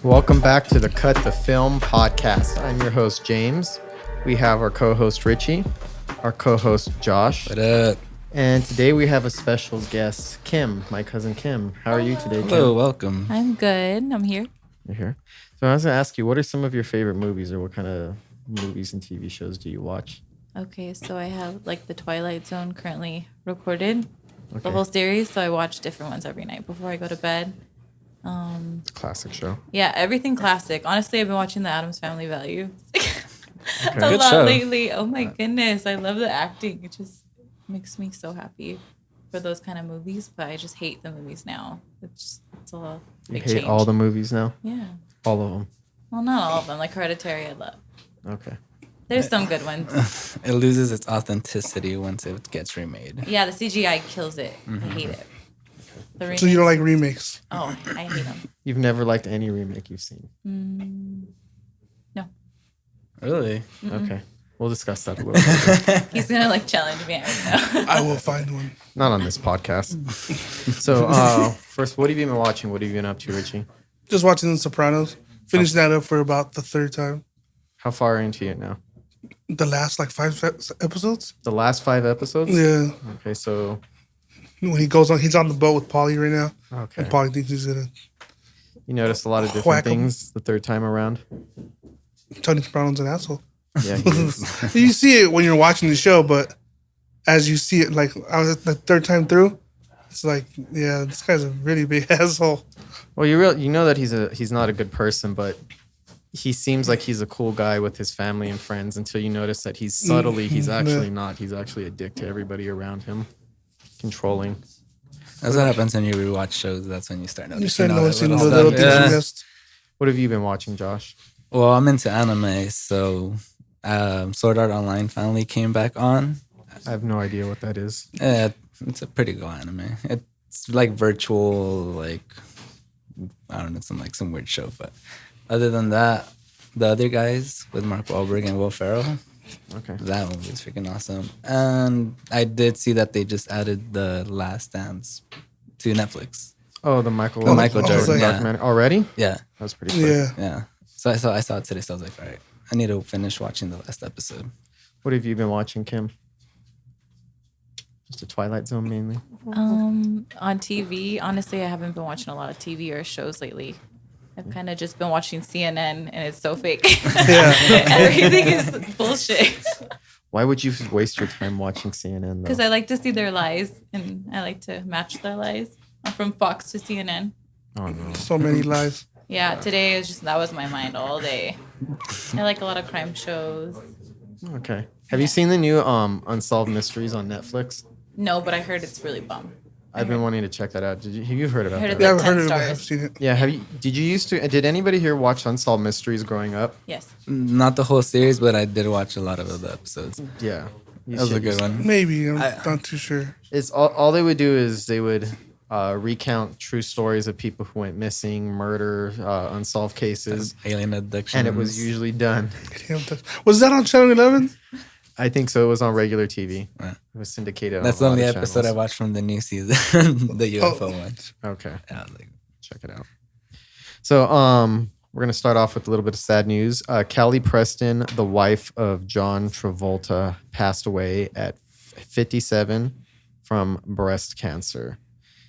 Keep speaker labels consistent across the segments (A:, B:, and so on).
A: Welcome back to the Cut the Film podcast. I'm your host, James. We have our co-host, Richie, our co-host, Josh.
B: What up?
A: And today we have a special guest, Kim, my cousin Kim. How are you today, Kim?
B: Hello, welcome.
C: I'm good. I'm here.
A: You're here. So I was going to ask you, what are some of your favorite movies, or what kind of movies and TV shows do you watch?
C: Okay, so I have like the Twilight Zone currently recorded,
A: Okay.
C: the whole series. So I watch different ones every night before I go to bed.
A: Classic show.
C: Yeah, everything classic. Honestly, I've been watching The Addams Family Values a
B: Good
C: lot
B: show.
C: lately. Oh my goodness, I love the acting. It just makes me so happy for those kind of movies. But I just hate the movies now. It's a
A: You
C: big
A: hate
C: change.
A: all the movies now?
C: Yeah.
A: All of them.
C: Well, not all of them. Like Hereditary, I love.
A: Okay.
C: There's some good ones.
B: It loses its authenticity once it gets remade.
C: Yeah, the CGI kills it. I hate it. The
D: So you don't
C: remakes-
D: like remakes?
C: Oh, I hate them.
A: You've never liked any remake you've seen?
C: No.
B: Really?
A: Okay. We'll discuss that a little bit.
C: He's going to like challenge me. I don't know.
D: I will find one.
A: Not on this podcast. So, first, what have you been watching? What have you been up to, Richie?
D: Just watching The Sopranos. Finished that up for about the third time.
A: How far into it now?
D: The last like 5 episodes.
A: The last 5 episodes?
D: Yeah.
A: Okay, so
D: When he's on the boat with Polly right now.
A: okay.
D: And Polly thinks he's gonna
A: You noticed a lot of different
D: Whack 'em.
A: things the third time around.
D: Tony Soprano's an asshole.
A: Yeah, he is.
D: You see it when you're watching the show, but as you see it, like the third time through, it's like, yeah, this guy's a really big asshole.
A: Well, you know that he's not a good person, but he seems like he's a cool guy with his family and friends until you notice that he's actually not. He's actually a dick to everybody around him, controlling.
B: That's what happens when you rewatch shows. That's when you start noticing.
D: You start
B: all that
D: noticing the
B: little
D: little
B: stuff.
D: things you
B: Yeah.
D: missed.
A: What have you been watching, Josh?
B: Well, I'm into anime, so Sword Art Online finally came back on.
A: I have no idea what that is.
B: It's a pretty good anime. It's like virtual, like I don't know, some weird show. But other than that, the other guys with Mark Wahlberg and Will Ferrell,
A: Okay.
B: that movie is freaking awesome. And I did see that they just added The Last Dance to Netflix.
A: Oh, the Michael
B: Jordan, yeah.
A: documentary. Already?
B: Yeah,
A: That was pretty quick.
D: Yeah.
B: yeah. So I saw it today. So I was like, all right, I need to finish watching the last episode.
A: What have you been watching, Kim? Just the Twilight Zone mainly?
C: On TV, honestly, I haven't been watching a lot of TV or shows lately. I've kind of just been watching CNN, and it's so fake.
D: Yeah.
C: Everything is bullshit.
A: Why would you waste your time watching CNN,
C: Because
A: though?
C: I like to see their lies, and I like to match their lies. I'm from Fox to CNN.
A: Oh, no.
D: So many lies.
C: Yeah, today is that was my mind all day. I like a lot of crime shows.
A: Okay. Have you seen the new Unsolved Mysteries on Netflix?
C: No, but I heard it's really bum.
A: I've been wanting to check that out. Have you heard about
C: I heard
A: that?
C: it's
D: Yeah,
C: like
D: I've heard
C: 10
D: of it. I've
C: stars.
D: seen it.
A: Yeah, did anybody here watch Unsolved Mysteries growing up?
C: Yes.
B: Not the whole series, but I did watch a lot of the episodes.
A: Yeah.
B: That was a good one.
D: Maybe. I'm not too sure.
A: It's all they would do is they would recount true stories of people who went missing, murder, unsolved cases,
B: Alien abduction.
A: and it was usually done.
D: Was that on Channel 11?
A: I think so. It was on regular TV.
B: Yeah.
A: It was syndicated.
B: That's
A: on
B: the
A: a lot
B: only
A: of
B: episode I
A: channels.
B: watched from the new season, the UFO one.
A: Okay,
B: Yeah, I was like,
A: check it out. So, we're gonna start off with a little bit of sad news. Cali Preston, the wife of John Travolta, passed away at 57 from breast cancer.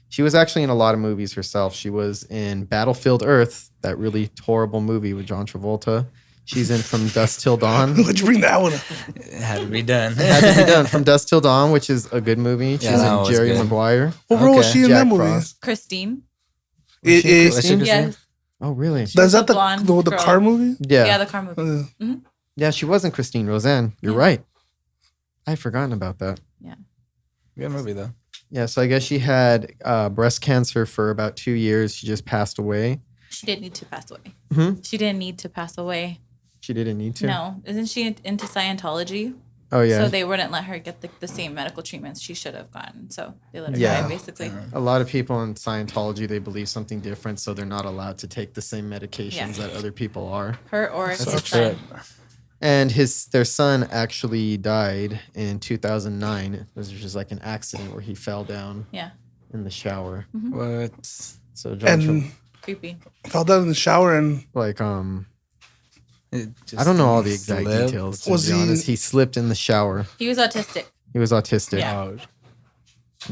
A: She was actually in a lot of movies herself. She was in Battlefield Earth, that really horrible movie with John Travolta. She's in From Dusk Till Dawn.
D: Why'd you bring that one up?
B: it had to be done.
A: It had to be done. From Dusk Till Dawn, which is a good movie. She's
B: Yeah, that
A: in
B: one was
A: Jerry
B: good.
A: Maguire.
D: What role was
B: Okay.
D: she in
A: Jack
D: that movie?
A: Frost.
C: Christine.
D: It is.
B: Was she Christine?
C: Yes.
A: Oh, really?
D: Is that
C: the blonde
D: the
C: girl.
D: car movie?
C: Yeah, the car movie.
A: Yeah, she wasn't Christine Roseanne. You're
C: Yeah.
A: right. I'd forgotten about that.
C: Yeah.
B: Good movie though.
A: Yeah, so I guess she had breast cancer for about 2 years. She just passed away.
C: She didn't need to pass away.
A: Mhm.
C: She didn't need to pass away.
A: She didn't need to.
C: No. Isn't she into Scientology?
A: Oh, yeah.
C: So they wouldn't let her get the same medical treatments she should have gotten. So they let her
A: Yeah.
C: die, basically.
A: A lot of people in Scientology, they believe something different, so they're not allowed to take the same medications
C: Yeah.
A: that other people are.
C: Her or his
B: That's
C: son.
B: true.
A: And their son actually died in 2009. It was just like an accident where he fell down
C: Yeah.
A: in the shower.
B: What?
A: So John
D: And
C: Creepy.
D: Fell down in the shower and
A: Like
B: It
A: I don't know all the
B: slipped.
A: exact details. To
D: Was
A: be
D: he-
A: honest, he slipped in the shower.
C: He was autistic.
A: He was autistic.
C: Yeah.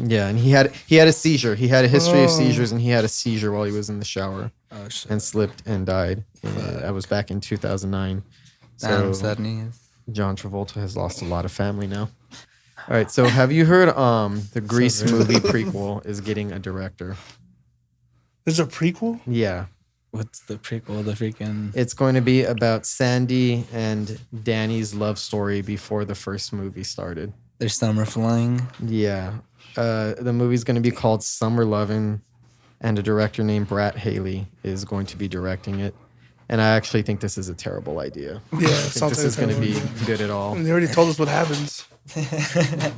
A: Yeah, and he had a seizure. He had a history of
D: Oh.
A: seizures, and he had a seizure while he was in the shower
B: Oh shit.
A: and slipped and died. That was back in 2009.
B: Damn,
A: So
B: sad news.
A: John Travolta has lost a lot of family now. All right, so have you heard the Grease movie prequel is getting a director?
D: there's a prequel.
A: Yeah,
B: What's the prequel? The freaking.
A: it's going to be about Sandy and Danny's love story before the first movie started.
B: Their summer fling.
A: Yeah. The movie's going to be called Summer Lovin', and a director named Brat Haley is going to be directing it. And I actually think this is a terrible idea.
D: Yeah,
A: I think this is going to be good at all.
D: They already told us what happens.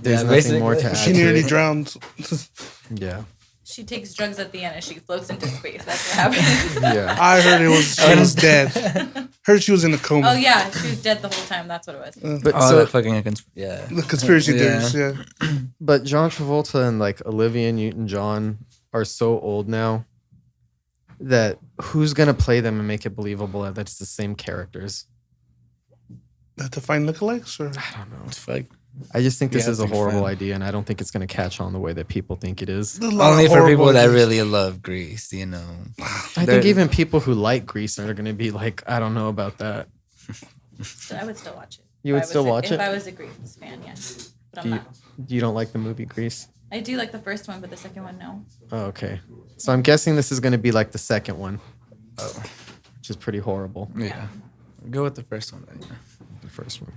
A: There's nothing more to add
D: She
A: to
D: nearly
A: it.
D: drowned.
A: Yeah.
C: She takes drugs at the end and she floats into space. That's what happens.
A: Yeah.
D: I heard she was dead. Heard she was in a coma.
C: Oh yeah, she was dead the whole time. That's what it was.
A: But
B: Oh,
A: so,
B: that fucking yeah.
D: The conspiracy
B: Yeah.
D: theories. Yeah.
A: but John Travolta and like Olivia Newton-John are so old now that who's going to play them and make it believable that it's the same characters?
D: Have to find lookalikes or
A: I don't know.
B: Fuck.
A: I just think this
B: Yeah,
A: is a
B: big
A: horrible
B: fan.
A: idea, and I don't think it's going to catch on the way that people think it is.
D: There's a lot of
B: Only for
D: horrible
B: people that
D: ideas.
B: really love Grease, you know.
A: I think even people who like Grease are going to be like, I don't know about that.
C: So I would still watch it.
A: You would
C: If I was
A: still
C: a-
A: watch it?
C: If I was a Grease fan, yes. But I'm
A: Do you,
C: not.
A: you don't like the movie Grease?
C: I do like the first one, but the second one, no.
A: Oh, okay. So I'm guessing this is going to be like the second one,
B: Oh,
A: which is pretty horrible.
B: yeah. Go with the first one then.
A: The first one.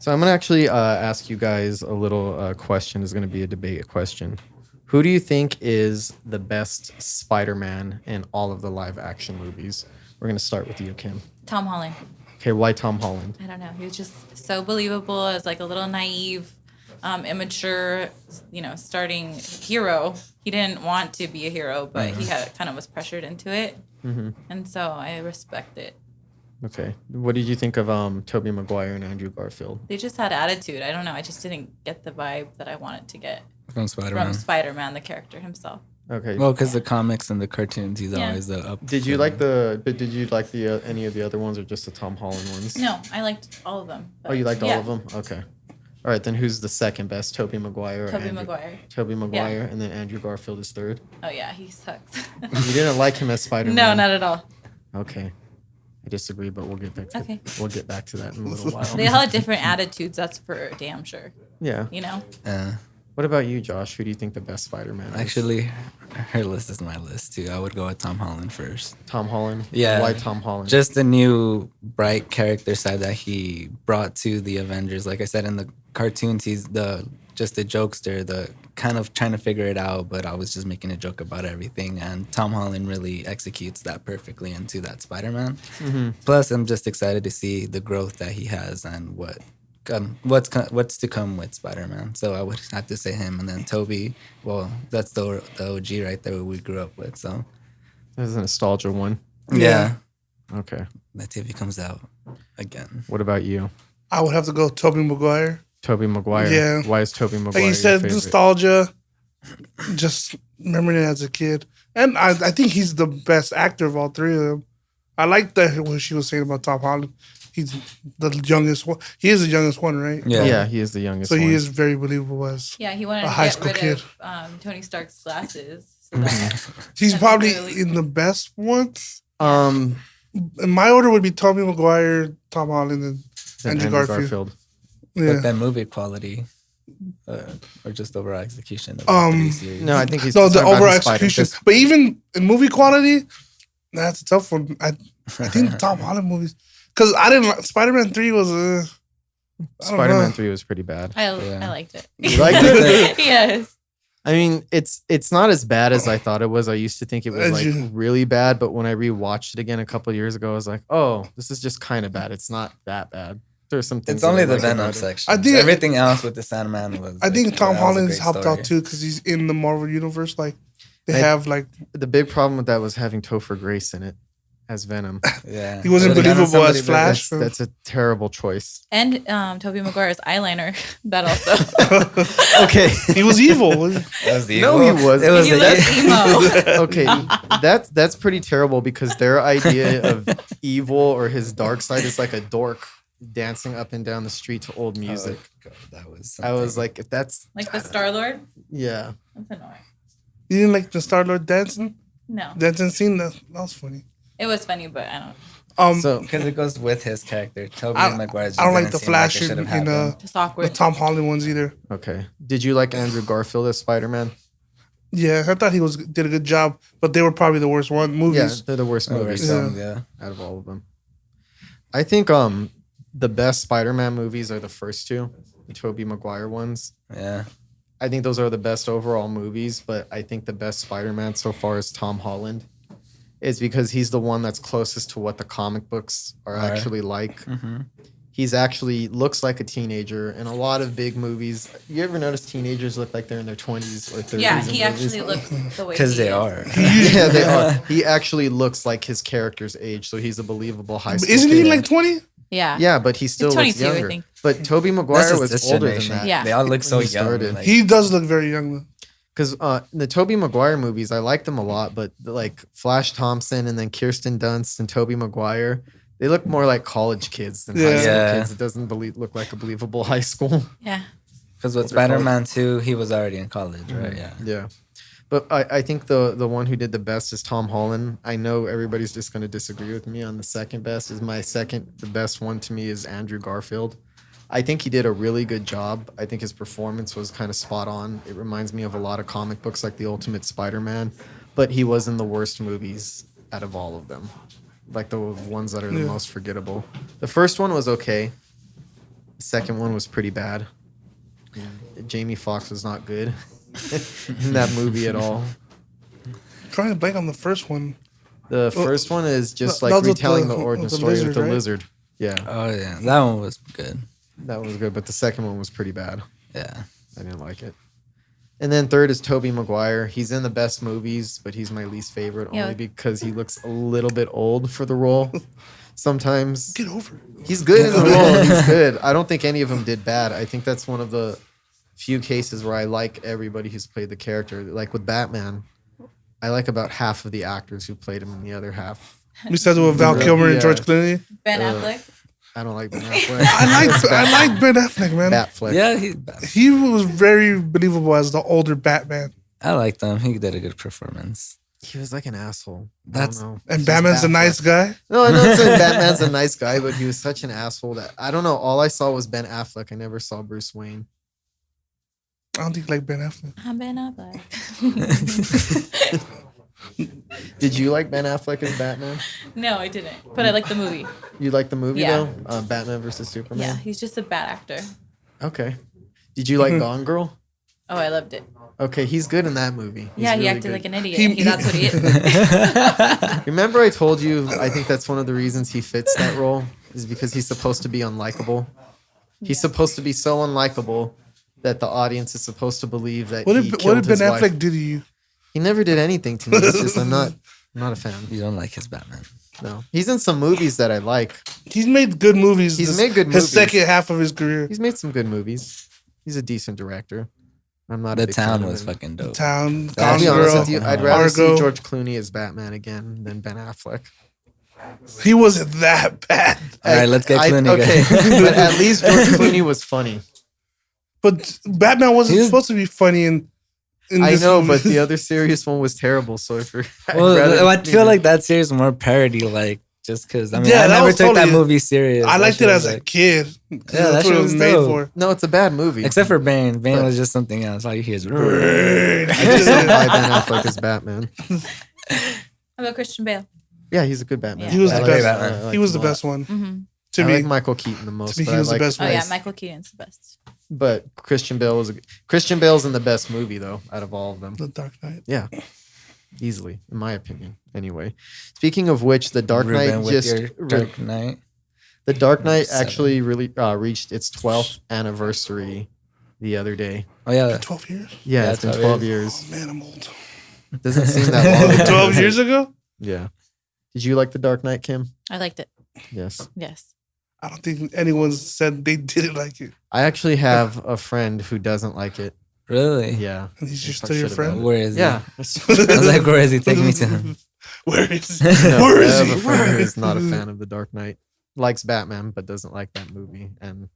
A: So I'm going to actually ask you guys a little question. It's going to be a debate question. Who do you think is the best Spider-Man in all of the live action movies? We're going to start with you, Kim.
C: Tom Holland.
A: Okay, why Tom Holland?
C: I don't know. He was just so believable as like a little naive, immature, starting hero. He didn't want to be a hero, but he kind of was pressured into it.
A: Mm-hmm.
C: And so I respect it.
A: Okay. What did you think of Toby Mcguire and Andrew Garfield?
C: They just had attitude. I don't know. I just didn't get the vibe that I wanted to get
B: From Spider-Man.
C: from Spider-Man, the character himself.
A: Okay.
B: Well, because the comics and the cartoons, he's
C: Yeah.
B: always the up.
A: Did you like the any of the other ones or just the Tom Holland ones?
C: No, I liked all of them.
A: Oh, you liked all
C: yeah.
A: of them? Okay. All right, then who's the second best? Toby Mcguire or
C: Toby
A: Andrew?
C: Maguire.
A: Toby Mcguire, and then Andrew Garfield is third.
C: Oh yeah, he sucks.
A: You didn't like him as Spider-Man?
C: No, not at all.
A: Okay. I disagree, but we'll get back to
C: Okay.
A: we'll get back to that in a little while.
C: They all had different attitudes. That's for damn sure.
A: Yeah.
C: You know.
A: What about you, Josh? Who do you think the best Spider-Man is?
B: Actually, her list is my list too. I would go with Tom Holland first.
A: Tom Holland?
B: Yeah.
A: Why Tom Holland?
B: Just the new bright character side that he brought to the Avengers. Like I said in the cartoons, he's just a jokester, the kind of trying to figure it out, but I was just making a joke about everything. And Tom Holland really executes that perfectly into that Spider-Man.
A: Mm-hmm.
B: Plus, I'm just excited to see the growth that he has and what's to come with Spider-Man. So I would have to say him. And then Toby, well, that's the OG right there we grew up with. So
A: This is a nostalgia one.
B: yeah.
A: Okay.
B: That if he comes out again.
A: What about you?
D: I would have to go Toby Maguire.
A: Toby Maguire.
D: Yeah.
A: Why is Toby Maguire
D: Like you said,
A: your favorite?
D: nostalgia. Just remembering it as a kid. And I think he's the best actor of all three of them. I like what she was saying about Tom Holland. He's the youngest one. He is the youngest one, right?
A: Yeah, he is the youngest
D: So
A: one.
D: he is very believable as
C: Yeah, he wanted
D: A
C: to
D: high
C: get
D: school
C: rid
D: kid.
C: of Tony Stark's glasses. So that,
D: he's
C: That's
D: probably
C: really-
D: in the best ones.
A: Um,
D: In my order would be Toby Maguire, Tom Holland, and Andrew Garfield. Yeah.
B: But that movie quality, or just overall execution of the
D: Um,
B: 3 series.
A: No, I think he's
D: No, the
A: talking about
D: overall
A: his Spider-
D: execution.
A: just-
D: But even in movie quality, that's a tough one. I think Tom Holland movies. Because I didn't like Spider-Man 3 was I don't
A: Spider-Man
D: know.
A: 3 was pretty bad.
C: I
B: Yeah.
C: liked it.
A: You liked it?
C: Yes.
A: I mean, it's not as bad as I thought it was. I used to think it was
D: As
A: like
D: you-
A: really bad, but when I rewatched it again a couple of years ago, I was like, oh, this is just kind of bad. It's not that bad. There's some things.
B: It's only
A: that I
B: the
A: like
B: Venom
A: about it.
B: section.
D: I think-
B: Everything else with the Sandman was.
D: I think Tom
B: that was a
D: Holland's
B: great
D: helped
B: story.
D: out too because he's in the Marvel universe. Like they
A: I-
D: have like
A: The big problem with that was having Topher Grace in it. as Venom.
B: Yeah.
D: He wasn't
B: Should've gotten
D: believable as
B: somebody better.
D: Flash.
A: That's a terrible choice.
C: And Toby Mcguire's eyeliner. That also.
A: Okay.
D: He was evil.
B: That was the
A: No,
B: evil.
A: he wasn't.
B: It was
C: He
B: the
C: looks emo.
A: Okay, that's pretty terrible because their idea of evil or his dark side is like a dork dancing up and down the street to old music.
B: God, that was.
A: I was
B: something.
A: like, if that's
C: Like the Star-Lord.
A: yeah.
C: That's annoying.
D: You didn't like the Star-Lord dancing
C: No.
D: scene? That was funny.
C: It was funny, but I don't.
A: So
B: because it goes with his character. Toby
D: I
B: Mcguire. just
D: don't like
B: didn't
D: the
B: seem like it
D: Flash
B: should have
D: in
B: happened.
C: Just
D: the
C: awkward.
D: Tom Holland ones either.
A: okay, did you like Andrew Garfield as Spider-Man?
D: Yeah, I thought he did a good job, but they were probably the worst
A: Yeah,
D: movies.
A: they're the worst
B: Oh,
A: movies
B: yeah.
A: out of all of them. I think the best Spider-Man movies are the first two, the Tobey Maguire ones.
B: Yeah.
A: I think those are the best overall movies, but I think the best Spider-Man so far is Tom Holland. Is because he's the one that's closest to what the comic books are
B: Right.
A: actually like.
B: Mm-hmm.
A: He's actually looks like a teenager in a lot of big movies. You ever notice teenagers look like they're in their 20s or 30s?
C: Yeah,
A: in
C: he
A: movies?
C: actually looks the way
B: Because
C: he
B: they
C: is.
B: are.
A: Yeah, they are. He actually looks like his character's age, so he's a believable high school
D: Isn't he
A: kid.
D: like 20?
C: Yeah.
A: Yeah, but he still looks
C: 22, I
A: younger.
C: think.
A: But Tobey
B: That's
A: Maguire
B: just
A: was
B: this
A: older
B: generation.
A: than that.
C: Yeah.
B: They all look so
A: When he
B: young.
A: started.
B: Like,
D: He does look very young, though.
A: Because the Tobey Maguire movies, I like them a lot, but like Flash Thompson and then Kirsten Dunst and Tobey Maguire, they look more like college kids than high
D: Yeah.
A: school
B: Yeah.
A: kids. It doesn't look like a believable high school.
C: Yeah.
B: because with Spider-Man 2, he was already in college, right? Yeah.
A: Yeah. But I think the one who did the best is Tom Holland. I know everybody's just going to disagree with me on the second best. The best one to me is Andrew Garfield. I think he did a really good job. I think his performance was kind of spot on. It reminds me of a lot of comic books like The Ultimate Spider-Man, but he was in the worst movies out of all of them. Like the ones that are the most forgettable. The first one was okay. The second one was pretty bad. Jamie Foxx was not good in that movie at all.
D: Trying to blank on the first one.
A: The first one is just
D: that
A: like
D: was with
A: retelling
D: the-
A: the origin
D: with the
A: story
D: lizard,
A: with the
D: right?
A: lizard. Yeah,
B: Oh, yeah. That one was good.
A: that was good, but the second one was pretty bad.
B: Yeah.
A: I didn't like it. And then third is Tobey Maguire. He's in the best movies, but he's my least favorite
C: Yeah.
A: only because he looks a little bit old for the role. Sometimes
D: Get over it.
A: he's good in the role. He's good. I don't think any of them did bad. I think that's one of the few cases where I like everybody who's played the character. Like with Batman, I like about half of the actors who played him in the other half.
D: Besides with Val Kilmer and
A: Yeah.
D: George Clooney.
C: Ben Affleck.
A: I don't like Ben Affleck.
D: I like Ben Affleck, man.
A: Batfleck.
B: Yeah,
D: He was very believable as the older Batman.
B: I liked him. He did a good performance.
A: He was like an asshole.
B: That's-
A: I don't know.
D: And
A: He's
D: Batman's a
A: Batfleck.
D: nice guy.
A: No, I'm not saying Batman's a nice guy, but he was such an asshole that I don't know. All I saw was Ben Affleck. I never saw Bruce Wayne.
D: I don't think you like Ben Affleck.
C: I'm Ben Affleck.
A: Did you like Ben Affleck as Batman?
C: No, I didn't. But I like the movie.
A: You like the movie
C: Yeah.
A: though? Batman versus Superman.
C: Yeah, he's just a bad actor.
A: Okay. Ddid you like Gone Girl?
C: Oh, I loved it.
A: Okay, he's good in that movie. He's
C: Yeah, he
A: really
C: acted
A: good.
C: like an idiot.
D: He-
C: That's what he is.
A: Remember, I told you. I think that's one of the reasons he fits that role is because he's supposed to be unlikable. He's supposed to be so unlikable that the audience is supposed to believe that
D: What
A: he
D: did Ben
A: killed his
D: Affleck
A: wife.
D: do to you?
A: He never did anything to me. It's just I'm not a fan.
B: You don't like his Batman.
A: No, he's in some movies that I like.
D: He's made good movies.
A: He's made good
D: His
A: movies.
D: second half of his career.
A: He's made some good movies. He's a decent director. I'm not.
B: The
A: a big fan
B: Town
A: of
B: was
A: him.
B: fucking dope.
D: Town,
A: I'll
D: Gone
A: be honest
D: Girl,
A: with you. I'd rather see
D: Argo.
A: George Clooney as Batman again than Ben Affleck.
D: He wasn't that bad.
B: All right, let's get Clooney.
A: Okay,
B: Okay.
A: but at least George Clooney was funny.
D: But Batman wasn't
B: He was-
D: supposed to be funny in
A: I
D: this
A: know,
D: movie.
A: but the other serious one was terrible. So if you're,
B: Well, I feel like that series is more parody, like just because I mean
D: Yeah,
B: I
D: that
B: never
D: was
B: took that
D: totally-
B: movie serious.
D: I
B: That
D: liked
B: shit
D: it
B: was
D: as a
B: like-
D: kid.
B: Yeah,
D: That's
B: that
D: what
B: shit
D: it was
B: was
D: made
B: dope.
D: for.
A: No, it's a bad movie.
B: Except for Bane. Bane
A: But-
B: was just something else. All you hear is.
A: I just don't buy Ben Affleck as Batman.
C: How about Christian Bale?
A: Yeah, he's a good Batman.
D: He was
B: Yeah,
D: the
B: I like
D: best.
B: Batman.
A: I like
D: He was the
A: him a lot.
D: best one.
C: Mm-hmm.
D: To
A: I
D: me,
A: like Michael Keaton the most.
D: to me,
A: but
D: he
A: I
D: was the
A: like-
D: best
C: Oh
D: one.
C: yeah, Michael Keaton's the best.
A: But Christian Bale was Christian Bale's in the best movie though out of all of them.
D: The Dark Knight.
A: Yeah, easily, in my opinion. Anyway, speaking of which, the Dark
B: Ruben
A: Knight
B: with
A: just
B: your Dark Knight.
A: the Dark Knight
B: Seven.
A: actually really reached its 12th anniversary the other day.
B: Oh yeah,
D: 12 years?
A: Yeah,
B: Yeah,
A: it's been
B: 12
A: 12 years.
D: Man, I'm old.
A: Doesn't seem that long.
D: 12 years ago?
A: Yeah. Did you like The Dark Knight, Kim?
C: I liked it.
A: Yes.
C: Yes.
D: I don't think anyone said they didn't like it.
A: I actually have a friend who doesn't like it.
B: Really?
A: Yeah.
D: And he's just
A: Talk
D: still your
A: shit about
D: friend?
A: it.
B: Where is he?
A: Yeah.
B: I was like, where is he? Take me to him.
D: Where is he?
A: No,
D: Where
A: I
D: is
A: have
D: he?
A: a friend
D: Where
A: who's not a fan of The Dark Knight. Likes Batman, but doesn't like that movie. And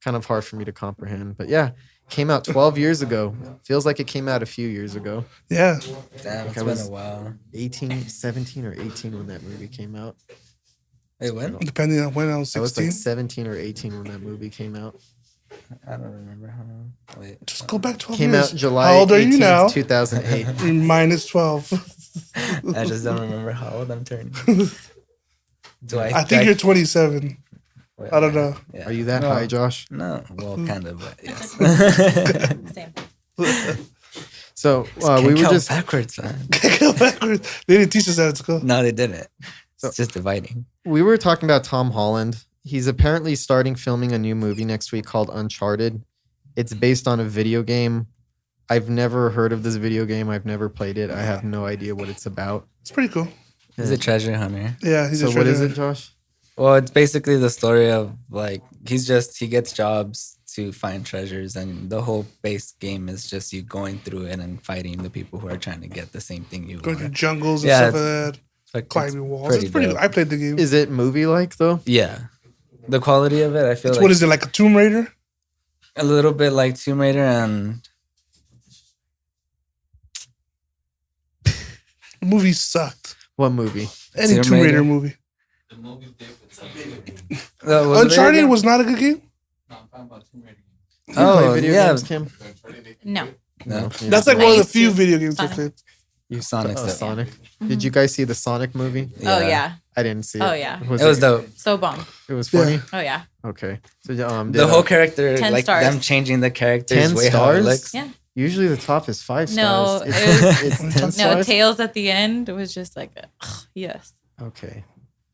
A: kind of hard for me to comprehend. But yeah, came out 12 years ago. Feels like it came out a few years ago.
D: Yeah.
B: Damn, it's
A: I
B: been
A: was-
B: a while.
A: 17 or 18 when that movie came out.
B: Wait, when?
D: Depending on when I was
A: I was
D: 16.
A: like 17 or 18 when that movie came out.
B: I don't remember how. Wait.
D: Just go back 12
A: Came
D: years.
A: out July
D: How old are
A: 18th,
D: you now?
A: 2008.
D: You're minus 12.
B: I just don't remember how old I'm turning. Do
D: I think you're 27.
B: Wait,
D: I don't know.
B: Yeah.
A: Are you that
B: No.
A: high, Josh?
B: No, well, kind of, but yes.
C: Same.
A: So
B: Can't
A: we were
B: count
A: just
B: backwards, man.
D: Go backwards. They didn't teach us that at school.
B: No, they didn't.
A: So-
B: It's just dividing.
A: we were talking about Tom Holland. He's apparently starting filming a new movie next week called Uncharted. It's based on a video game. I've never heard of this video game. I've never played it. I have no idea what it's about.
D: It's pretty cool.
B: He's a treasure hunter.
D: Yeah, he's
A: So
D: a
A: what is
D: treasure
A: it, Josh?
B: Well, it's basically the story of like he gets jobs to find treasures, and the whole base game is just you going through it and fighting the people who are trying to get the same thing you
D: Going through
B: want.
D: jungles and
B: Yeah,
D: stuff like that.
B: Like,
D: Climbing walls.
B: pretty
D: It's pretty
B: dope.
D: good. I played the game.
A: Is it movie like though?
B: Yeah, the quality of it, I feel
D: It's,
B: like
D: what is it, like a Tomb Raider?
B: a little bit like Tomb Raider, and
D: The movie sucked.
A: What movie?
D: Any
B: Tomb
D: Tomb Raider
B: Raider?
D: movie.
B: Was it
D: Uncharted
B: video
D: was not a good game?
A: Do you
B: Oh,
A: play video
B: yeah.
A: games, Kim?
C: No.
B: game?
A: No.
B: No.
A: you're
D: That's
A: not.
D: like one of the
C: used
D: few
C: to.
D: video games I
C: Sonic.
D: played.
A: You
B: Sonic stuff.
A: Sonic. Did you guys see the Sonic movie?
C: Oh yeah.
A: I didn't see it.
C: Oh, yeah.
B: It was dope.
C: So bomb.
A: It was funny.
D: Yeah.
C: Oh yeah.
A: Okay. So
B: The whole character,
C: 10
B: like
C: stars.
B: them changing the characters
A: 10
B: way how it
A: stars?
B: looks.
C: Yeah.
A: Usually the top is 5
C: No,
A: stars.
C: it
A: It's 10
C: No,
A: stars.
C: tails at the end was just like, yes.
A: Okay.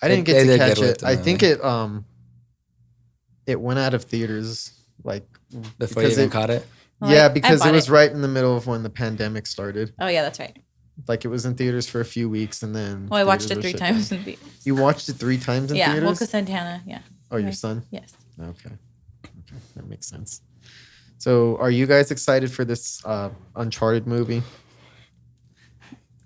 A: I didn't
B: They
A: get to
B: did
A: catch
B: good with
A: it.
B: the
A: I think
B: movie.
A: it went out of theaters like
B: Before you
A: because
B: even
A: it-
B: caught it.
C: Well,
A: yeah,
C: I
A: because it
C: bought
A: was right in the middle of when the pandemic started.
C: Oh yeah, that's right.
A: Like it was in theaters for a few weeks and then
C: Well, I watched
A: theaters
C: it
A: were
C: 3
A: shut down.
C: times in the
A: You watched it 3 times in
C: yeah. Well,
A: theaters?
C: because Santana, yeah.
A: Oh, your
C: right.
A: son?
C: Yes.
A: Okay. That makes sense. So, are you guys excited for this Uncharted movie?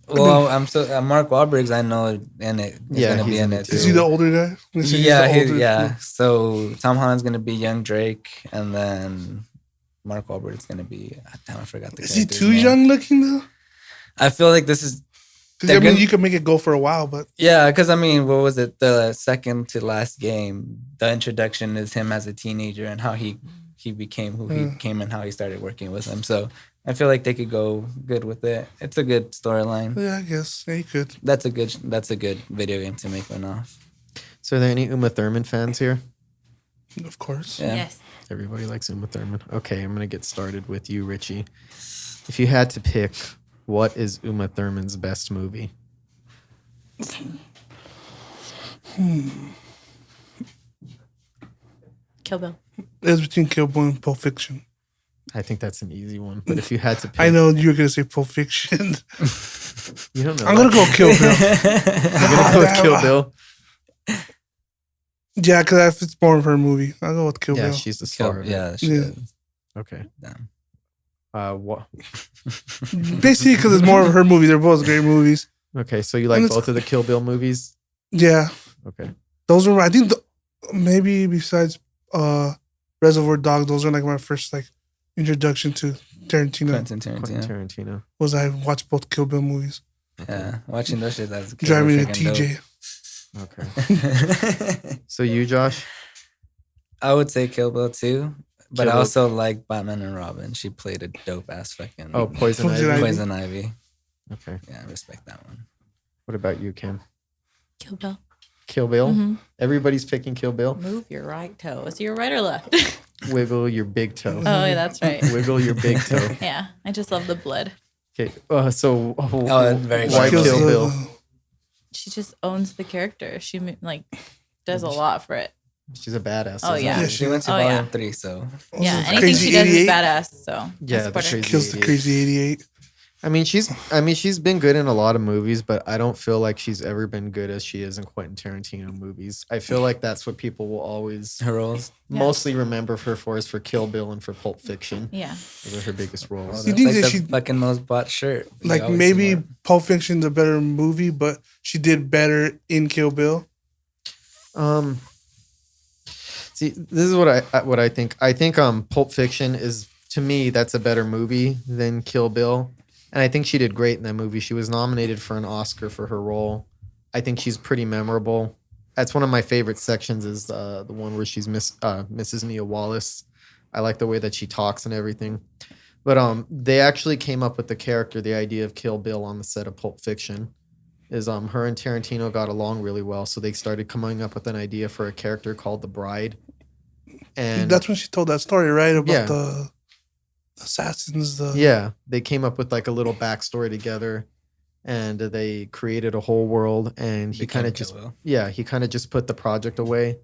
B: Well, I'm so Mark Wahlberg's. I know in it. He's
A: Yeah,
B: gonna be
A: he's
B: in
A: in
B: it
A: it
B: too.
D: Is he the older guy? Is he
B: Yeah,
D: the older-
B: yeah. So Tom Holland's gonna be young Drake, and then Mark Wahlberg's gonna be. Damn, I forgot the.
D: Is he
B: character's
D: too
B: name.
D: young looking though?
B: I feel like this is.
D: Because
B: They're
D: I mean,
B: gonna-
D: you can make it go for a while, but
B: Yeah, because I mean, what was it? The second to last game, the introduction is him as a teenager and how he became who he became and how he started working with him. So I feel like they could go good with it. It's a good storyline.
D: yeah, I guess yeah, you could.
B: That's a good video game to make one off.
A: So, are there any Uma Thurman fans here?
D: Of course.
B: Yeah.
C: Yes.
A: Everybody likes Uma Thurman. Okay, I'm going to get started with you, Richie. If you had to pick, what is Uma Thurman's best movie?
C: Kill Bill.
D: It's between Kill Bill and Pulp Fiction.
A: I think that's an easy one. But if you had to pick,
D: I know you're gonna say Pulp Fiction.
A: you don't know.
D: I'm gonna go Kill Bill.
A: I'm gonna go with Kill Bill.
D: Yeah, because it's more of her movie. I'll go with Kill
A: Yeah,
D: Bill.
A: she's the star. of it.
B: Yeah, she
D: Yeah.
B: is.
A: Okay.
B: Damn.
A: What?
D: Basically, because it's more of her movie. They're both great movies.
A: Okay, so you like
D: And it's-
A: both of the Kill Bill movies?
D: Yeah,
A: Okay.
D: those are. I think maybe besides Reservoir Dogs, those are like my first like introduction to Tarantino.
B: Quentin
A: Quentin
B: Tarantino.
A: Tarantino.
D: Was I watched both Kill Bill movies?
B: Yeah, watching those shit as a kid
D: Driving
B: were
D: to
B: freaking
D: TJ.
A: Okay.
B: dope.
A: So you, Josh?
B: I would say Kill Bill too, but
A: Kill
B: I
A: Bill.
B: also like Batman and Robin. She played a dope ass fucking
A: Oh, Poison
D: Poison
A: Ivy.
D: Ivy.
B: Poison Ivy.
A: Okay.
B: Yeah, I respect that one.
A: What about you, Kim?
C: Kill Bill.
A: Kill Bill?
C: Mhm.
A: Everybody's picking Kill Bill.
C: Move your right toe. Is it your right or left?
A: Wiggle your big toe.
C: Oh, yeah, that's right.
A: Wiggle your big toe.
C: Yeah, I just love the blood.
A: Okay. So
B: very
A: why
B: good.
A: Kill Bill?
C: She just owns the character. She like does a lot for it.
A: She's a badass.
C: Oh,
A: isn't
C: yeah.
A: she?
D: Yeah,
B: She went to
C: Oh,
B: volume
C: yeah.
B: 3, so
C: Yeah,
D: Also,
C: anything
D: Crazy
C: she does is
D: 88
C: badass. So I
A: Yeah, the
C: support her.
A: Crazy
D: kills the
A: 88.
D: Crazy 88.
A: I mean, she's been good in a lot of movies, but I don't feel like she's ever been good as she is in Quentin Tarantino movies. I feel like that's what people will always
B: Her roles.
A: mostly remember her for is for Kill Bill and for Pulp Fiction.
C: Yeah.
A: Those are her biggest roles.
D: You
B: That's
D: think
B: like
D: that
B: the
D: she-
B: fucking most bought shirt. You
D: Like
B: always
D: maybe
B: see more.
D: Pulp Fiction's a better movie, but she did better in Kill Bill.
A: See, this is what I think. I think Pulp Fiction is, to me, that's a better movie than Kill Bill. And I think she did great in that movie. She was nominated for an Oscar for her role. I think she's pretty memorable. That's one of my favorite sections is the one where she's Mrs. Mia Wallace. I like the way that she talks and everything. But they actually came up with the character, the idea of Kill Bill on the set of Pulp Fiction. Is her and Tarantino got along really well, so they started coming up with an idea for a character called the Bride. And
D: That's when she told that story, right? About
A: Yeah.
D: the assassins.
A: yeah, they came up with like a little backstory together, and they created a whole world. And he
B: Became
A: kind of
B: Kill
A: just
B: Bill.
A: he kind of just put the project away.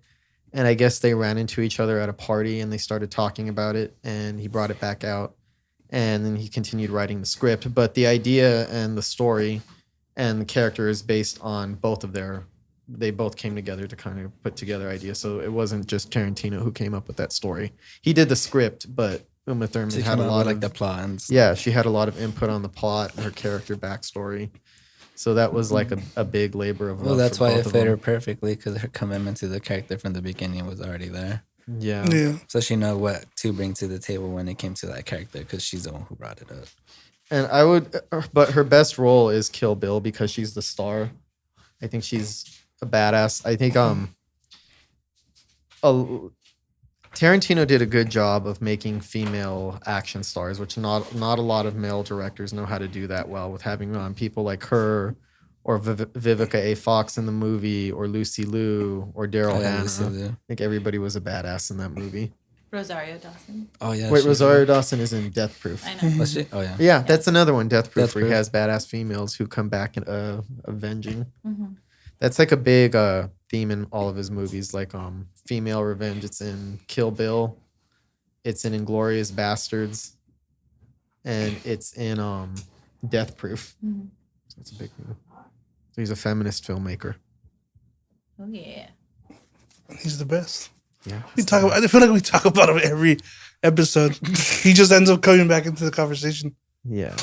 A: And I guess they ran into each other at a party, and they started talking about it. And he brought it back out, and then he continued writing the script. But the idea and the story and the character is based on both of their. They both came together to kind of put together ideas. So it wasn't just Tarantino who came up with that story. He did the script, but Uma Thurman
B: She
A: had
B: came
A: a
B: out
A: lot
B: with, like
A: of
B: the plot and stuff.
A: yeah, she had a lot of input on the plot and her character backstory. So that was like a big labor of love.
B: Well, that's
A: for
B: why
A: both
B: it
A: of
B: fit her
A: them.
B: perfectly because her commitment to the character from the beginning was already there.
A: Yeah.
D: Yeah.
B: So she know what to bring to the table when it came to that character because she's the one who brought it up.
A: And I would, but her best role is Kill Bill because she's the star. I think she's a badass. I think Tarantino did a good job of making female action stars, which not a lot of male directors know how to do that well. With having people like her, or Vivica A. Fox in the movie, or Lucy Liu, or Daryl
B: Oh, yeah,
A: Hannah.
B: Lucy Liu.
A: I think everybody was a badass in that movie.
C: Rosario Dawson.
B: Oh yeah.
A: Wait,
B: she-
A: Rosario Dawson is in Death Proof.
C: I know.
B: Was she? Oh yeah.
A: Yeah, that's another one, Death Proof,
B: Death
A: where he
B: Proof.
A: has badass females who come back and avenging.
C: Mhm.
A: That's like a big theme in all of his movies, like female revenge. It's in Kill Bill, it's in Inglourious Bastards, and it's in Death Proof.
C: Mhm.
A: So it's a big movie. So he's a feminist filmmaker.
C: Oh yeah.
D: He's the best.
A: Yeah.
D: I feel like we talk about him every episode. He just ends up coming back into the conversation.
A: Yeah.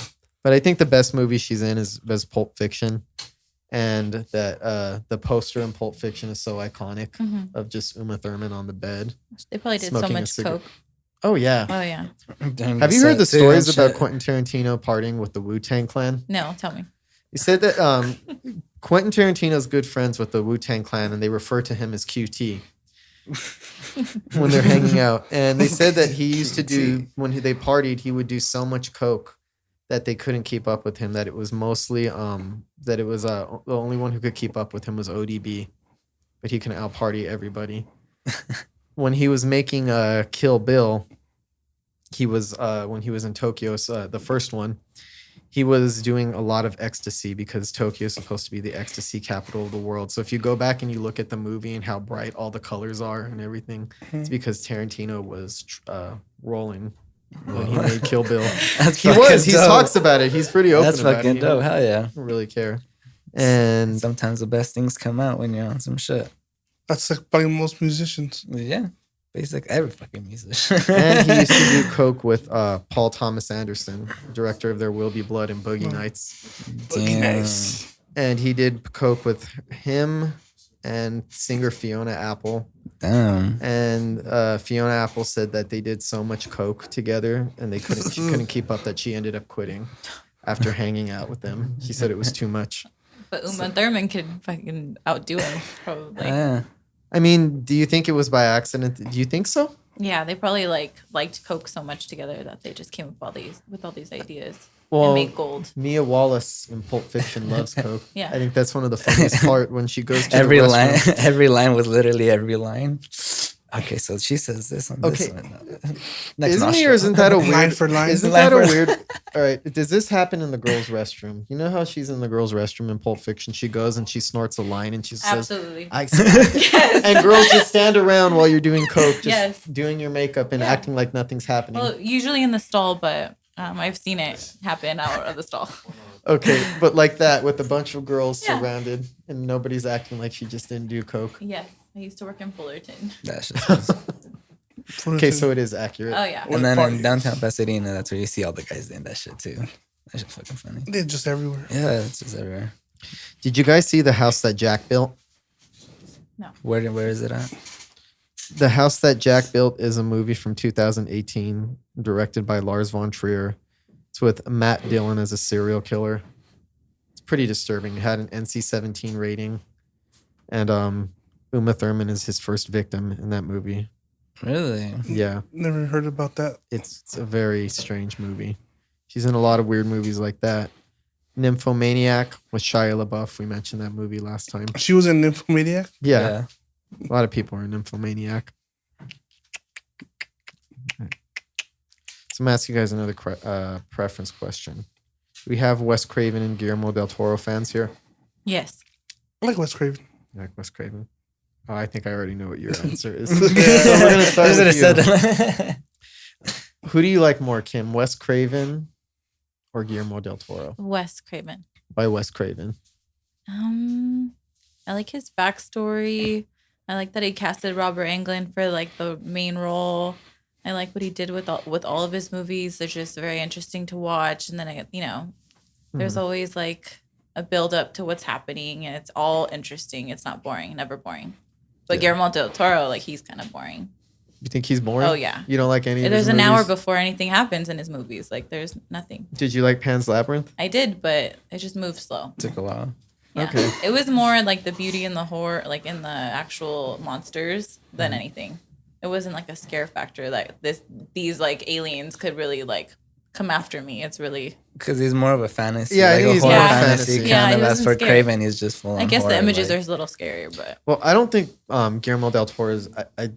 A: But I think the best movie she's in is Pulp Fiction. And that the poster in Pulp Fiction is so iconic
C: Mhm.
A: of just Uma Thurman on the bed.
C: They probably did
A: Smoking
C: so
A: a
C: much
A: cigarette.
C: coke.
A: Oh yeah.
C: Oh yeah.
A: Have you heard the stories about Quentin Tarantino partying with the Wu-Tang Clan?
C: No, tell me.
A: He said that Quentin Tarantino's good friends with the Wu-Tang Clan, and they refer to him as QT when they're hanging out. And they said that he used to do, when they partied, he would do so much coke that they couldn't keep up with him, that it was mostly, that it was the only one who could keep up with him was ODB, but he can out-party everybody. When he was making Kill Bill, he was, when he was in Tokyo, the first one, he was doing a lot of ecstasy because Tokyo is supposed to be the ecstasy capital of the world. So if you go back and you look at the movie and how bright all the colors are and everything, it's because Tarantino was rolling when he made Kill Bill.
B: That's
A: He
B: fucking
A: was. He
B: dope.
A: talks about it. He's pretty open
B: That's
A: about
B: fucking
A: it.
B: dope. Hell yeah.
A: He don't really care. And
B: Sometimes the best things come out when you're on some shit.
D: That's like probably most musicians.
B: Yeah. Basic every fucking musician.
A: and he used to do coke with Paul Thomas Anderson, director of There Will Be Blood and Boogie Nights.
D: Boogie
B: Damn.
D: Nights.
A: And he did coke with him and singer Fiona Apple.
B: Damn.
A: And Fiona Apple said that they did so much coke together, and she couldn't keep up, that she ended up quitting after hanging out with them. She said it was too much.
C: But Uma Thurman could fucking outdo him, probably.
B: Yeah.
A: I mean, do you think it was by accident? Do you think so?
C: Yeah, they probably liked coke so much together that they just came up with all these ideas
A: Well,
C: and made gold.
A: Mia Wallace in Pulp Fiction loves coke.
C: Yeah.
A: I think that's one of the funniest part when she goes to
B: Every
A: the
B: line,
A: restroom.
B: every line was literally every line. Okay, so she says this on this
A: Okay.
B: one. Next
A: Isn't he,
B: nostril.
A: or isn't that a weird?
D: Line for line.
A: Isn't
B: Line
A: that a
B: for-
A: weird? All right, does this happen in the girls' restroom? You know how she's in the girls' restroom in Pulp Fiction? She goes and she snorts a line and she says,
C: Absolutely.
A: "I smacked it."
C: Yes.
A: And girls just stand around while you're doing coke, just
C: Yes.
A: doing your makeup and
C: Yeah.
A: acting like nothing's happening.
C: Well, usually in the stall, but I've seen it happen out of the stall.
A: Okay, but like that with a bunch of girls
C: Yeah.
A: surrounded and nobody's acting like she just didn't do coke.
C: Yes, I used to work in Fullerton.
B: That's just.
A: Okay, so it is accurate.
C: Oh yeah.
B: And then
D: party.
B: in downtown Pasadena, that's where you see all the guys doing that shit too. That's just fucking funny.
D: They're just everywhere.
B: Yeah, it's just everywhere.
A: Did you guys see the house that Jack built?
B: Where is it at?
A: The House That Jack Built is a movie from 2018, directed by Lars von Trier. It's with Matt Dillon as a serial killer. It's pretty disturbing. It had an NC-17 rating, and Uma Thurman is his first victim in that movie.
B: Really?
A: Yeah,
D: Never heard about that.
A: it's a very strange movie. She's in a lot of weird movies like that. Nymphomaniac with Shia LaBeouf. We mentioned that movie last time.
D: She was in Nymphomaniac.
A: Yeah. A lot of people are in Nymphomaniac. So I'm gonna ask you guys another preference question. We have Wes Craven and Guillermo del Toro fans here.
C: Yes.
D: I like Wes Craven.
A: You like Wes Craven? Oh, I think I already know what your answer is. So we're gonna start with you.
B: That.
A: Who do you like more, Kim? Wes Craven or Guillermo del Toro?
C: Wes Craven.
A: Why Wes Craven?
C: I like his backstory. I like that he casted Robert Englund for like the main role. I like what he did with all of his movies. They're just very interesting to watch. And then there's always like a build up to what's happening, and it's all interesting. It's not boring, never boring. But Guillermo del Toro, like, he's kind of boring.
A: You think he's boring?
C: Oh yeah.
A: You don't like any of
C: There's
A: his
C: an hour
A: movies?
C: before anything happens in his movies. Like there's nothing.
A: Did you like Pan's Labyrinth?
C: I did, but it just moved slow.
B: Took a while.
C: Yeah.
A: Okay.
C: It was more like the beauty and the horror, like in the actual monsters than anything. It wasn't like a scare factor like these like aliens could really like come after me. It's really
B: Because he's more of a fantasy.
A: Yeah,
B: like
A: he's
B: a
A: more
B: horror
A: fantasy.
B: fantasy
C: Yeah,
B: kind
C: he
B: of. As
C: wasn't
B: for
C: scared.
B: Craven, he's just full on
C: I guess
B: horror,
C: the images
B: like,
C: are a little scarier, but
A: Well, I don't think Guillermo del Toro is. I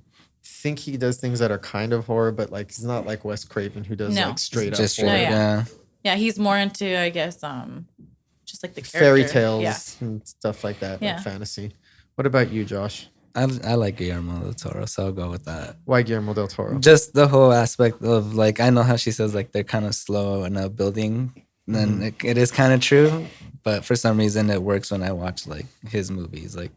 A: think he does things that are kind of horror, but like he's not like Wes Craven who does
C: No.
A: like straight
B: just
A: up horror.
B: straight,
C: No,
B: yeah.
C: yeah, he's more into I guess just like the
A: Fairy
C: character.
A: tales
C: Yeah.
A: and stuff like that,
C: Yeah.
A: like fantasy. What about you, Josh?
B: I like Guillermo del Toro, so I'll go with that.
A: Why Guillermo del Toro?
B: Just the whole aspect of like, I know how she says like they're kind of slow in a building, and then it is kind of true, but for some reason it works when I watch like his movies. Like,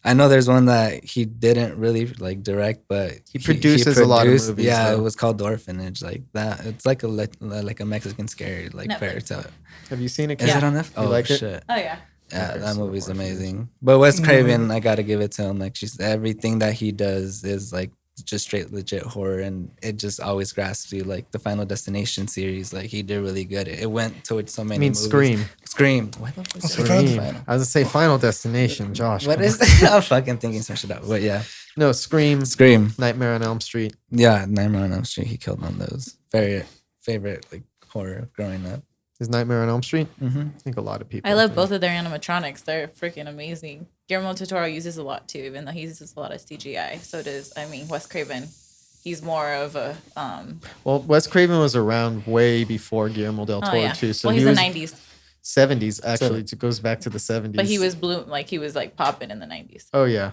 B: I know there's one that he didn't really like direct, but
A: He produces a lot of movies,
B: Yeah,
A: though.
B: it was called The Orphanage, like that. It's like a Mexican scary like
C: Netflix.
B: fairy tale.
A: Have you seen it?
B: Is
A: Kim?
B: it on Netflix?
A: You
B: Oh
A: like it?
B: shit!
C: Oh yeah.
B: Yeah,
A: Okay,
B: that
A: so
B: movie's
A: Orphanage.
B: amazing. But Wes Craven, I gotta give it to him. Like, everything that he does is like just straight legit horror, and it just always grasps you. Like the Final Destination series, like he did really good. It went towards so many.
A: I mean,
B: movies.
A: Scream.
B: Scream. Why the fuck?
D: What's
B: did
D: it
B: I
D: called?
B: say
A: Scream.
B: Final?
A: I was gonna say Final Destination, Josh.
B: What
A: come
B: is?
A: on.
B: I'm fucking thinking some shit out. But yeah,
A: No, Scream.
B: Scream.
A: Nightmare on Elm Street.
B: Yeah, Nightmare on Elm Street. He killed on those. Very favorite like horror growing up.
A: Is Nightmare on Elm Street?
B: Mm-hmm.
A: I think a lot of people.
C: I love
A: do.
C: both of their animatronics. They're freaking amazing. Guillermo del Toro uses a lot too, even though he uses a lot of CGI. So does Wes Craven. He's more of a
A: Well, Wes Craven was around way before Guillermo del Toro too. So
C: well,
A: he
C: he's
A: was
C: the '90s,
A: 70s actually. It goes back to the 70s.
C: but he was he was like popping in the '90s.
A: Oh yeah,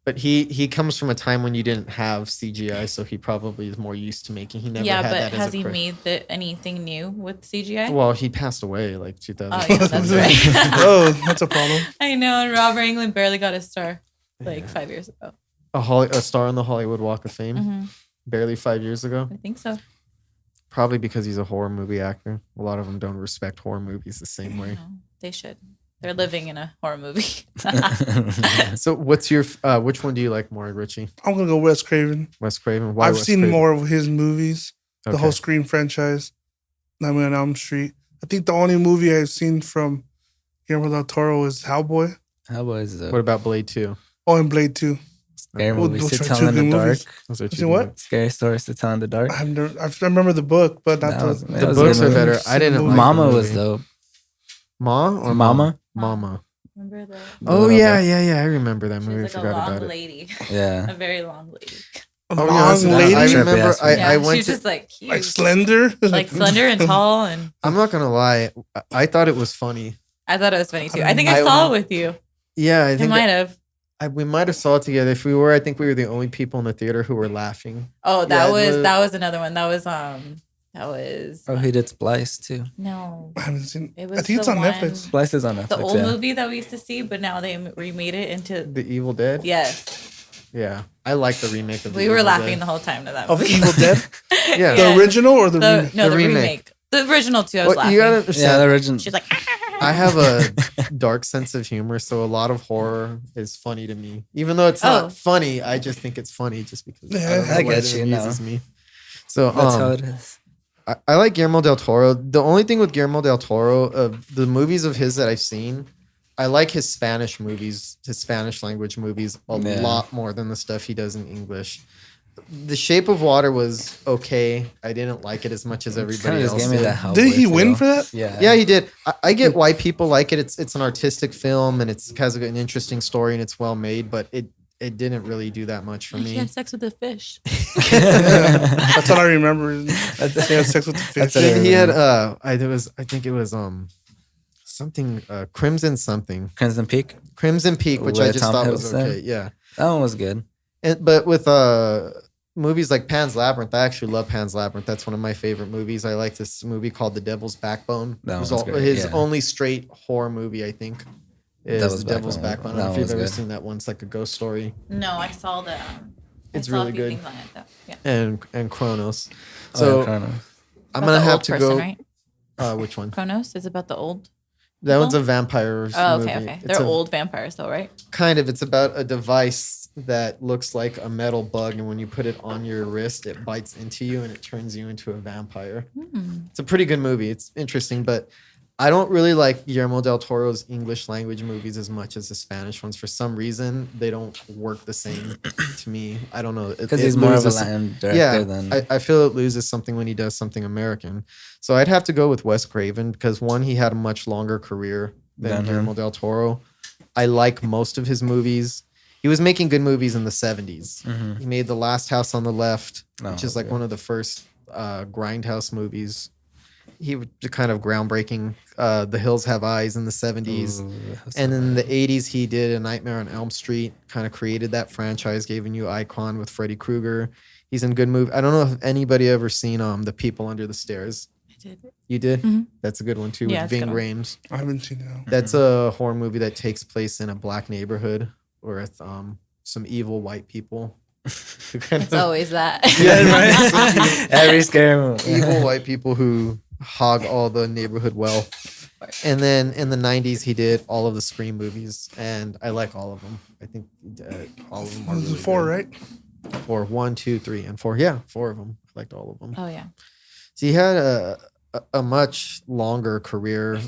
A: but he comes from a time when you didn't have CGI, so he probably is more used to making. He never
C: Yeah,
A: had
C: but
A: that as
C: has
A: a
C: he
A: cra-
C: made anything new with CGI?
A: Well, he passed away like 2000.
C: Oh yeah, that's right.
D: Oh, that's a problem.
C: I know. And Robert Englund barely got a star like 5 years ago.
A: A star on the Hollywood Walk of Fame,
C: Hmm
A: barely 5 years ago.
C: I think so.
A: Probably because he's a horror movie actor. A lot of them don't respect horror movies the same way.
C: No, they should. They're living in a horror movie.
A: So, what's your which one do you like more, Richie?
D: I'm gonna go Wes Craven.
A: Wes Craven. Why
D: I've
A: Wes
D: seen
A: Craven?
D: more of his movies. The
A: Okay.
D: whole Scream franchise. Nightmare on Elm Street. I think the only movie I've seen from Guillermo del Toro is Hellboy.
B: How was the
A: What about Blade 2?
D: Oh, and Blade 2.
B: scary
D: Well,
B: movies
D: those
B: to
D: are
B: tell
D: two
B: in the
D: good
B: dark?
D: movies.
A: Those are
D: See
A: two
D: what?
A: movies.
B: Scary stories to tell in the dark.
D: I remember the book, but not
B: That
D: the.
B: was-
A: The
B: that was a
A: books
B: good
A: are
B: movie.
A: better. I didn't like
B: Mama
A: the
B: was
A: movie.
B: dope.
A: Ma or
B: Mama?
A: Mama.
C: Remember that?
A: Oh
B: Little
A: yeah,
B: bit.
A: yeah. I remember that
C: She
A: movie. I
C: was like a
A: forgot
C: long
A: about it.
C: lady,
B: Yeah.
C: a very long lady.
D: A
A: Oh, yeah,
D: long
A: that's-
D: lady.
A: I
B: Trippy
A: remember.
B: ass
A: I,
B: movie.
A: I
C: she
A: went
C: was
A: to.
C: just like huge,
D: like slender.
C: like slender and tall, and
A: I'm not gonna lie. I thought it was funny.
C: I thought it was funny too. I think I
A: I-
C: saw it with you.
A: Yeah, I
C: I
A: think
C: might have.
A: we might have saw it together. If we were, I think we were the only people in the theater who were laughing.
C: Oh,
A: Yeah,
C: that was another one. That was That was
B: Oh, he did Splice too.
C: no.
D: I haven't seen.
C: It
D: I
C: was
D: think it's
C: the
D: on
C: one-
D: Netflix.
B: Splice is on Netflix.
C: The old
B: yeah.
C: movie that we used to see, but now they remade it into
A: The Evil Dead.
C: yes.
A: Yeah, I like the remake of.
C: We
A: The
C: were
A: Evil
C: laughing
A: Dead.
C: the whole time to that.
D: Of
C: movie.
D: Evil Dead,
A: Yeah.
D: the original or the remake?
C: No,
A: The
C: the
A: remake.
C: remake. The original too. I was
A: Well,
C: laughing.
A: you gotta
B: Yeah,
A: understand.
B: the original.
C: She's like,
A: I have a dark sense of humor, so a lot of horror is funny to me. Even though it's
C: Oh.
A: not funny, I just think it's funny just because
D: Yeah,
A: I don't know
B: I
A: why
B: get
A: it
B: you,
A: amuses me. So
B: That's how it is.
A: I like Guillermo del Toro. The only thing with Guillermo del Toro, the movies of his that I've seen, I like his Spanish movies, his Spanish language movies a
B: Yeah.
A: lot more than the stuff he does in English. The Shape of Water was okay. I didn't like it as much as
B: Kinda
A: everybody
B: just
A: else
B: gave me
A: did.
B: that Hellboy
D: Did he win
B: feel.
D: for that?
B: Yeah.
A: Yeah, he did. I get why people like it. It's an artistic film and it has an interesting story and it's well made, but it didn't really do that much for
C: he
A: me.
C: had sex with a fish.
D: That's all I remember. He had sex with the fish.
B: That's it.
A: Then he had I think it was something Crimson something.
B: Crimson Peak.
A: Crimson Peak, which I
B: With
A: just
B: Tom
A: thought was
B: Hiddleston.
A: okay. Yeah.
B: That one was good.
A: But with movies like Pan's Labyrinth, I actually love Pan's Labyrinth. That's one of my favorite movies. I like this movie called The Devil's Backbone.
B: That
A: It was
B: one's great,
A: his
B: yeah.
A: only straight horror movie, I think. Is The Devil's Backbone. I don't know
B: That
A: if you've
B: was
A: ever
B: good.
A: seen that one. It's like a ghost story.
C: No, I saw the.
A: It's
C: I saw
A: really
C: a few
A: good.
C: things on it, though. Yeah.
A: And Chronos.
B: Oh,
A: So
B: yeah, Chronos.
A: I'm
C: About
A: gonna
C: the
A: have
C: old
A: to
C: person,
A: go.
C: Right?
A: Which one?
C: Chronos is about the old.
A: That one's a
C: people?
A: vampire
C: Oh,
A: movie.
C: okay, okay.
A: It's
C: They're
A: a-
C: old vampires, though, right?
A: Kind of. It's about a device that looks like a metal bug, and when you put it on your wrist, it bites into you and it turns you into a vampire. It's a pretty good movie. It's interesting, but I don't really like Guillermo del Toro's English language movies as much as the Spanish ones. For some reason, they don't work the same to me. I don't know.
B: Because
A: It
B: he's more of a
A: loses-
B: Latin director
A: Yeah,
B: than.
A: I feel it loses something when he does something American. So I'd have to go with Wes Craven because one, he had a much longer career than
B: Than him.
A: Guillermo del Toro. I like most of his movies. He was making good movies in the 70s. He made The Last House on the Left,
B: Oh,
A: which is like
B: okay.
A: one of the first grindhouse movies. He was kind of groundbreaking. The Hills Have Eyes in the 70s.
B: Ooh, that's
A: And
B: so
A: in the
B: bad.
A: 80s, he did A Nightmare on Elm Street, kind of created that franchise, gave a new icon with Freddy Krueger. He's in good movie. I don't know if anybody ever seen The People Under the Stairs.
C: I did.
A: You did?
C: Mhm.
A: That's a good one too,
C: Yeah,
A: with
C: it's a
A: Ving
C: good one.
A: Rhames.
D: I haven't seen that.
A: That's a horror movie that takes place in a black neighborhood with some evil white people. who kind
C: It's
A: of-
C: always that.
B: Yeah, right. Every scary movie.
A: evil white people who hog all the neighborhood wealth. And then in the 90s, he did all of the Scream movies, and I like all of them. I think all of them are
D: This
A: really
D: is 4,
A: good.
D: right?
A: 4, 1, 2, 3, and 4. Yeah, 4 of them. I liked all of them.
C: Oh yeah.
A: So he had a much longer career.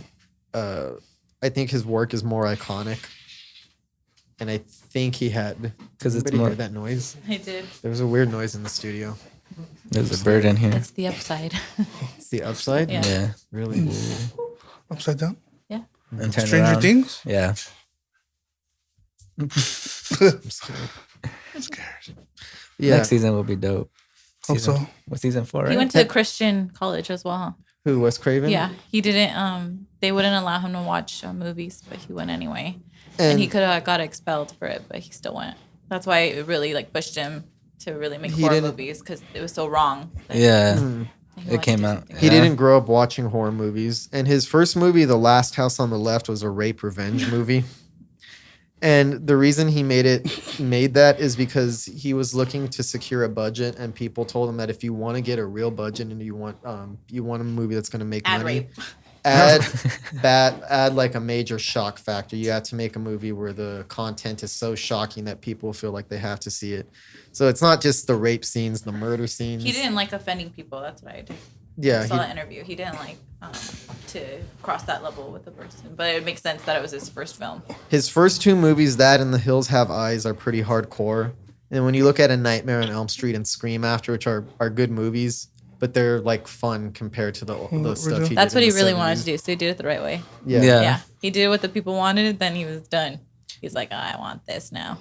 A: I think his work is more iconic, and I think he had.
B: 'Cause it's
A: Anybody
B: more-
A: heard that noise.
C: I did.
A: There was a weird noise in the studio.
B: There's a bird in here.
C: It's the upside.
A: It's the upside.
C: Yeah.
B: Yeah.
A: Really.
D: Upside down.
C: Yeah.
B: And turn
D: Stranger
B: around.
D: Things.
B: Yeah.
A: I'm scared.
D: I'm scared.
A: Yeah.
B: Next season will be dope.
D: Hope so.
B: What season 4?
C: He
B: Right?
C: went to a Christian college as well. Huh?
A: Who? Wes Craven.
C: Yeah, he didn't. They wouldn't allow him to watch movies, but he went anyway. And he could have got expelled for it, but he still went. That's why it really like pushed him to really make
A: He
C: horror
A: didn't-
C: movies because it was so wrong. that
B: Yeah.
C: he
B: It
C: wanted to
B: came
C: do
B: out.
C: something.
A: He
B: Yeah.
A: didn't grow up watching horror movies, and his first movie, The Last House on the Left, was a rape revenge movie. And the reason he made that is because he was looking to secure a budget, and people told him that if you want to get a real budget and you want a movie that's going to make
C: Ad
A: money,
C: rape.
A: add like a major shock factor. You have to make a movie where the content is so shocking that people feel like they have to see it. So it's not just the rape scenes, the murder scenes.
C: He didn't like offending people. That's what I did.
A: Yeah,
C: I saw
A: he-
C: that interview. He didn't like to cross that level with the person, but it makes sense that it was his first film.
A: His first 2 movies, that and The Hills Have Eyes, are pretty hardcore. And when you look at A Nightmare on Elm Street and Scream After, which are good movies, but they're like fun compared to the stuff he
C: That's
A: did
C: what
A: in
C: he
A: the
C: really
A: 70s.
C: wanted to do. So he did it the right way.
A: Yeah.
B: Yeah.
C: Yeah, he did what the people wanted. Then he was done. He's like, I want this now.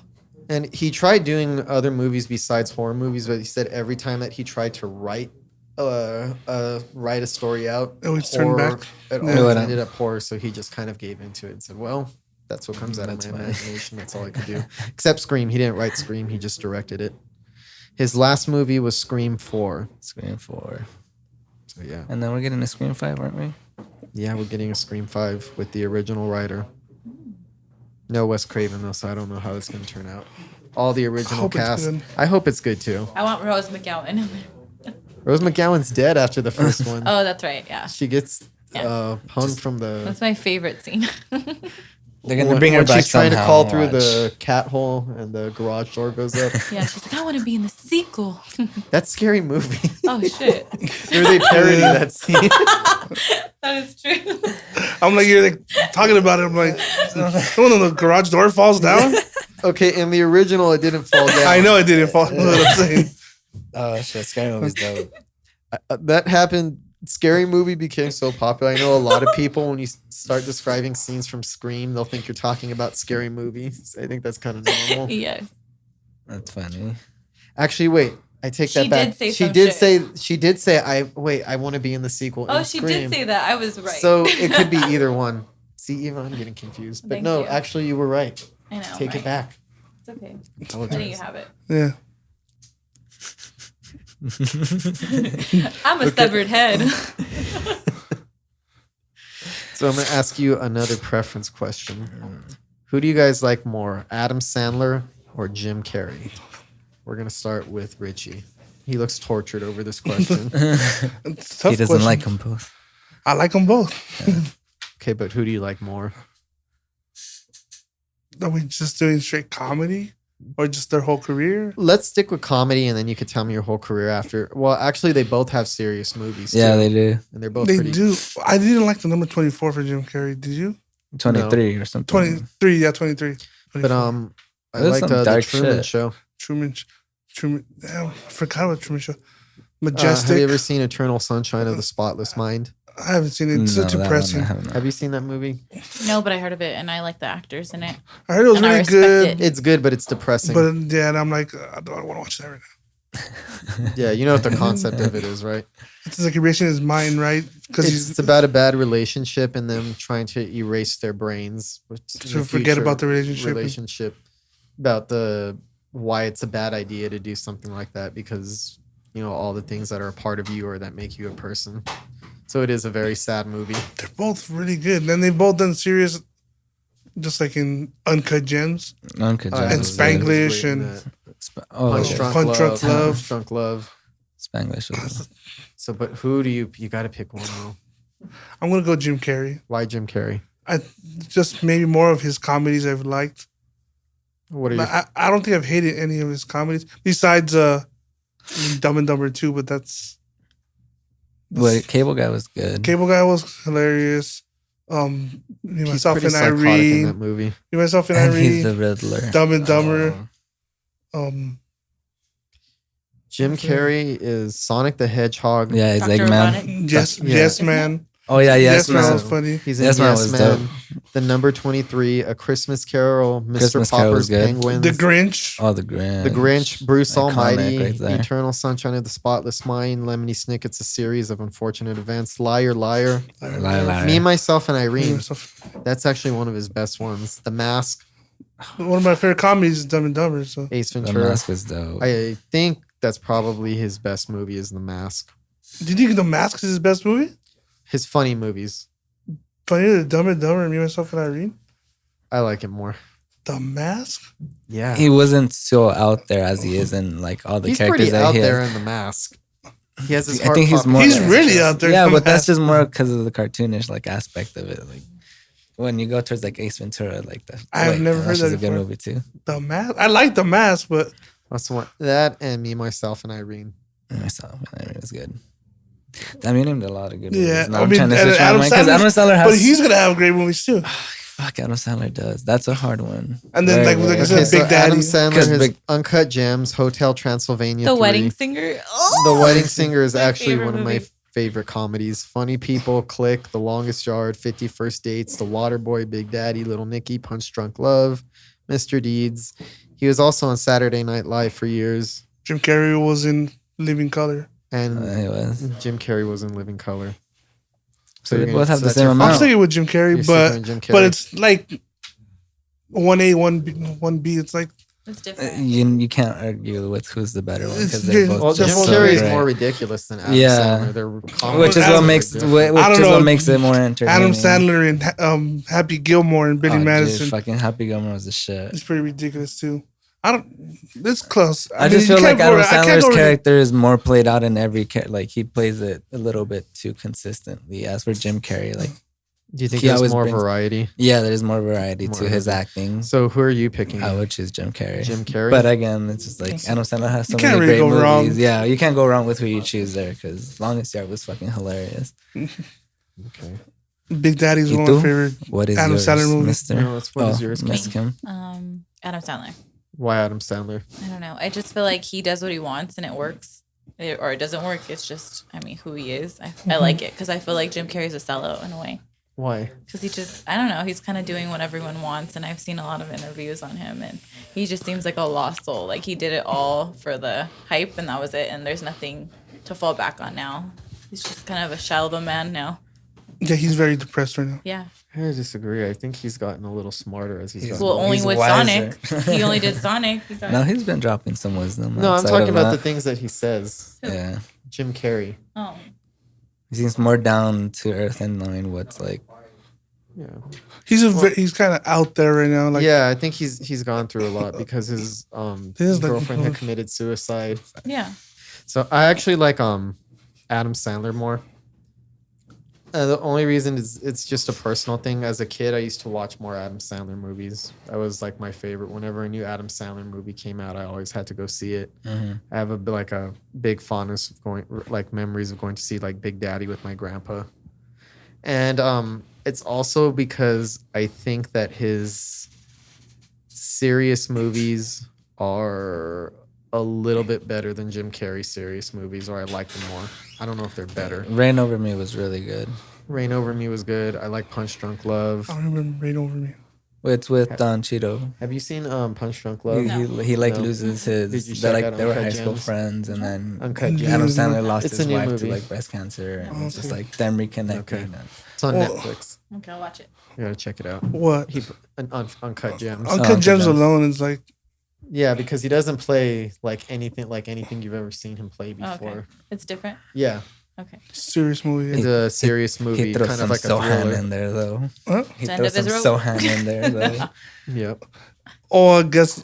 A: And he tried doing other movies besides horror movies, but he said every time that he tried to write a story out,
D: It always turned back.
A: It
D: Yeah.
A: always ended up horror, so he just kind of gave into it and said, well, that's what comes out of
B: That's
A: my
B: fine.
A: imagination. That's all I could do. Except Scream. He didn't write Scream. He just directed it. His last movie was Scream 4.
B: Scream 4.
A: So yeah.
B: And then we're getting a Scream 5, aren't we?
A: Yeah, we're getting a Scream 5 with the original writer. No Wes Craven though, so I don't know how it's gonna turn out. All the original cast. I hope it's good too.
C: I want Rose McGowan.
A: Rose McGowan's dead after the first one.
C: Oh, that's right. Yeah.
A: She gets hung from the.
C: That's my favorite scene.
B: They're gonna bring her
A: when
B: back
A: she's trying to
B: somehow,
A: call through
B: watch.
A: the cat hole and the garage door goes up.
C: Yeah, she's like, I want to be in the sequel.
A: That's a scary movie.
C: Oh shit.
A: Or they parody that scene.
C: That is true.
D: I'm like, you're like talking about it. I'm like, when the garage door falls down.
A: Okay, in the original, it didn't fall down.
D: I know it didn't fall. What I'm saying.
B: Oh shit, Scary Movie's dope.
A: That happened. Scary Movie became so popular. I know a lot of people, when you start describing scenes from Scream, they'll think you're talking about Scary Movie. I think that's kind of normal.
C: Yes.
B: That's funny.
A: Actually, wait. I take that back. She did say I want to be in the sequel.
C: Oh,
A: in
C: she
A: Scream.
C: did say that. I was right.
A: So it could be either one. See, even I'm getting confused. But
C: Thank
A: no,
C: you.
A: actually, you were right.
C: I know.
A: Take it back.
C: It's okay.
A: Apologize.
C: There you have it.
D: Yeah.
C: I'm a severed head.
A: So I'm going to ask you another preference question. Who do you guys like more, Adam Sandler or Jim Carrey? We're going to start with Richie. He looks tortured over this question.
D: It's a tough
B: He doesn't
D: question.
B: like them both.
D: I like them both.
A: Okay, but who do you like more?
D: Are we just doing straight comedy or just their whole career?
A: Let's stick with comedy, and then you could tell me your whole career after. Well, actually, they both have serious movies.
B: Yeah,
A: too,
B: they do.
A: and they're both
D: They
A: pretty.
D: do. I didn't like the number 24 for Jim Carrey. Did you?
B: 23 or something.
D: 23. Yeah, 23.
A: But I
B: There's
A: liked
B: some
A: the
B: dark
A: Truman
B: shit.
A: Show.
D: Truman. Damn, I forgot about Truman Show.
A: Have
D: Majestic.
A: you ever seen Eternal Sunshine of the Spotless Mind?
D: I haven't seen it. It's so
B: No, that one I
D: depressing.
B: haven't.
A: Have you seen that movie?
C: No, but I heard of it and I like the actors in it.
D: I heard it was
C: And I
D: really
C: respect
D: good.
C: it.
A: It's good, but it's depressing.
D: But yeah, and I'm like, I don't want to watch that right now.
A: Yeah, you know what the concept of it is, right?
D: It's like erasing his mind, right? Because
A: It's about a bad relationship and them trying to erase their brains.
D: to forget about the relationship.
A: About the why it's a bad idea to do something like that, because you know all the things that are a part of you or that make you a person. So it is a very sad movie.
D: They're both really good. And they've both done serious, just like in Uncut Gems.
B: Uncut
A: Oh,
B: Gems
D: And
B: was
D: Spanglish
A: Great in
D: and-
A: that.
B: Oh,
A: Punch
B: yeah.
A: Drunk
D: Punch
A: Love.
D: Drunk Love.
A: Punch Drunk Love.
B: Spanglish was
A: So, but who do you got to pick one though?
D: I'm going to go Jim Carrey.
A: Why Jim Carrey?
D: I just maybe more of his comedies I've liked.
A: What are you?
D: I don't think I've hated any of his comedies besides Dumb and Dumber 2, but that's
B: But Cable Guy was good.
D: Cable Guy was hilarious. Me,
A: He's
D: myself,
A: pretty
D: and
A: psychotic in that
D: Irene.
A: movie.
D: Me, myself, and
B: And he's the
D: Irene.
B: Riddler.
D: Dumb and Dumber.
B: Oh.
A: Jim Carrey is Sonic the Hedgehog.
B: Yeah, he's
C: Dr.
B: Eggman.
C: Robotnik.
D: Yes,
A: Yeah.
D: Yes Man.
B: Oh yeah,
D: Yes,
B: yes,
D: Man
B: man.
D: was funny.
A: He's in
B: Yes Man
A: Yes
B: was
A: Man. The number 23, A Christmas Carol, Mr.
B: Christmas Carol was
A: Popper's
B: good.
A: Penguins,
D: The Grinch.
B: Oh, the Grinch.
A: The Grinch, Bruce
B: Iconic
A: Almighty,
B: right there.
A: Eternal Sunshine of the Spotless Mind, Lemony Snicket's A Series of Unfortunate Events, Liar, Liar,
B: Liar.
A: Me, Myself, and
D: Me,
A: Irene.
D: myself.
A: That's actually one of his best ones. The Mask,
D: One of my favorite comedies is Dumb and Dumber. So
A: Ace
B: The
A: Ventura.
B: Mask is dope.
A: I think that's probably his best movie is The Mask.
D: do you think The Mask is his best movie?
A: His funny movies.
D: Funnier than Dumb and Dumber and Me, Myself, and Irene?
A: I like it more.
D: The Mask?
A: Yeah.
B: He wasn't so out there as he is in like all the
A: He's
B: characters
A: pretty
B: that
A: out
B: he has.
A: there in The Mask. He has his
B: I think he's more-
D: He's really out there.
B: Yeah,
D: in The
B: but that's
D: Mask.
B: just more because of the cartoonish like aspect of it. Like when you go towards like Ace Ventura, like that.
D: I have never heard
B: that's
D: that
B: a good
D: before.
B: movie too.
D: The Mask? I like The Mask, but
A: What's the one? That and Me, Myself, and Irene.
B: Myself, I mean, it's good. Damn, you named a lot of good movies.
D: yeah.
B: Now I'm trying to switch my
D: Adam
B: mind because
D: Sandler-
B: Adam Sandler has.
D: But he's going to have great movies too.
B: Fuck, Adam Sandler does. That's a hard one.
D: And then,
B: Very,
D: like
B: very
D: I said,
B: hard.
A: Okay, so
D: Big Daddy.
A: Adam Sandler
B: 'Cause
A: has
B: Big-
A: Uncut Gems, Hotel Transylvania
C: The
A: 3.
C: Wedding Singer.
A: The
C: Oh!
A: Wedding Singer is
C: My
A: actually
C: favorite
A: one of my
C: movie.
A: favorite comedies. Funny People, Click, The Longest Yard, 50 First Dates, The Waterboy, Big Daddy, Little Nicky, Punch Drunk Love, Mr. Deeds. He was also on Saturday Night Live for years.
D: Jim Carrey was in Living Color.
A: And
B: He was.
A: Jim Carrey was in Living Color.
B: So
A: you're
B: they
A: gonna-
B: both have the
A: that's
B: same
A: your
B: amount.
D: I'm
A: final-
D: sticking with Jim Carrey,
A: you're
D: but
A: sticking with Jim Carrey.
D: but it's like 1A, 1B. It's like
C: It's different.
B: You can't argue with who's the better one because
D: Yeah,
B: they're both
A: Well, Jim
B: just so
A: Carrey is
B: great.
A: more ridiculous than Adam
B: Yeah.
A: Sandler. Their comedy
B: Which is
D: Adam-
B: what makes
A: different.
B: which
D: I
B: is
D: don't know.
B: what makes it more entertaining.
D: Adam Sandler and Happy Gilmore and Billy
B: Oh, dude,
D: Madison.
B: fucking Happy Gilmore was the shit.
D: It's pretty ridiculous too. I don't. It's close.
B: I
D: mean,
B: just
D: you
B: feel like
D: can't
B: Adam
D: go- I can't
B: Sandler's
D: go-
B: character is more played out in every like he plays it a little bit too consistently. As for Jim Carrey, like
A: Do you think
B: He
A: there's
B: always
A: more
B: brings-
A: variety?
B: yeah, there's more variety
A: More
B: to his
A: variety.
B: acting.
A: So who are you picking?
B: I would choose Jim Carrey.
A: Jim Carrey.
B: But again, it's just like Adam Sandler has so
D: You can't
B: many
D: really
B: great
D: go wrong.
B: movies. Yeah, you can't go wrong with who you choose there because as long as Yard was fucking hilarious.
A: Okay.
D: Big Daddy's
B: You
D: one of my
B: do?
D: favorite.
B: What is
D: Adam
B: yours,
D: Sandler movie.
B: Mister?
A: No, what is yours,
B: Miss Kim?
C: Adam Sandler.
A: Why Adam Sandler?
C: I don't know. I just feel like he does what he wants and it works. Or it doesn't work. It's just, I mean, who he is. I like it because I feel like Jim Carrey's a sellout in a way.
A: Why?
C: Because he just, I don't know, he's kind of doing what everyone wants. And I've seen a lot of interviews on him. And he just seems like a lost soul. Like he did it all for the hype and that was it. And there's nothing to fall back on now. He's just kind of a shell of a man now.
D: Yeah, he's very depressed right now.
C: Yeah.
A: I disagree. I think he's gotten a little smarter as he's
B: He's-
A: gotten
C: Well,
A: older.
C: only
B: He's
C: with
B: wiser.
C: Sonic. He only did Sonic. He got-
B: No, he's been dropping some wisdom.
A: No, I'm
B: outside
A: talking
B: of
A: about the
B: that.
A: things that he says.
B: Yeah,
A: Jim Carrey.
C: Oh.
B: he seems more down to earth and knowing what's like.
A: Yeah.
D: He's kind of out there right now. Like
A: Yeah, I think he's gone through a lot because his
D: This is like-
A: girlfriend had committed suicide.
C: Yeah.
A: So I actually like Adam Sandler more. The only reason is it's just a personal thing. As a kid, I used to watch more Adam Sandler movies. That was like my favorite. Whenever a new Adam Sandler movie came out, I always had to go see it. I have a big fondness of going, like memories of going to see like Big Daddy with my grandpa. And it's also because I think that his serious movies are a little bit better than Jim Carrey's serious movies, or I like them more. I don't know if they're better.
B: Rain Over Me was really good.
A: Rain Over Me was good. I like Punch Drunk Love.
D: I don't remember Rain Over Me.
B: It's with Don Cheadle.
A: Have you seen Punch Drunk Love?
B: He like
A: No.
B: loses
A: Did you
B: his.
A: check
B: Like
A: out
B: they were
A: Uncut
B: high school
A: Gems?
B: friends, and then
A: Uncut Gems.
B: Adam Sandler lost
A: It's a
B: his
A: new
B: wife
A: movie.
B: to like breast cancer, and it's just
D: Okay.
B: like them reconnecting.
A: Okay.
B: and-
A: It's on
D: Well-
A: Netflix.
C: Okay, I'll watch it.
A: You gotta check it out.
D: What?
A: Uncut Gems.
D: Uncut
B: Uncut
D: Gems
B: Gems.
D: alone is like
A: Yeah, because he doesn't play like anything you've ever seen him play
C: Oh,
A: before.
C: okay. It's different.
A: Yeah,
C: Okay.
D: serious movie.
A: it's a serious movie,
B: He throws
A: kind
B: some
A: of like a
B: Sohan
A: thriller.
B: in there though.
D: Huh?
B: He
C: End
B: throws
C: of his
B: some
C: rope.
B: Sohan in there though.
A: Yep.
D: Oh, I guess.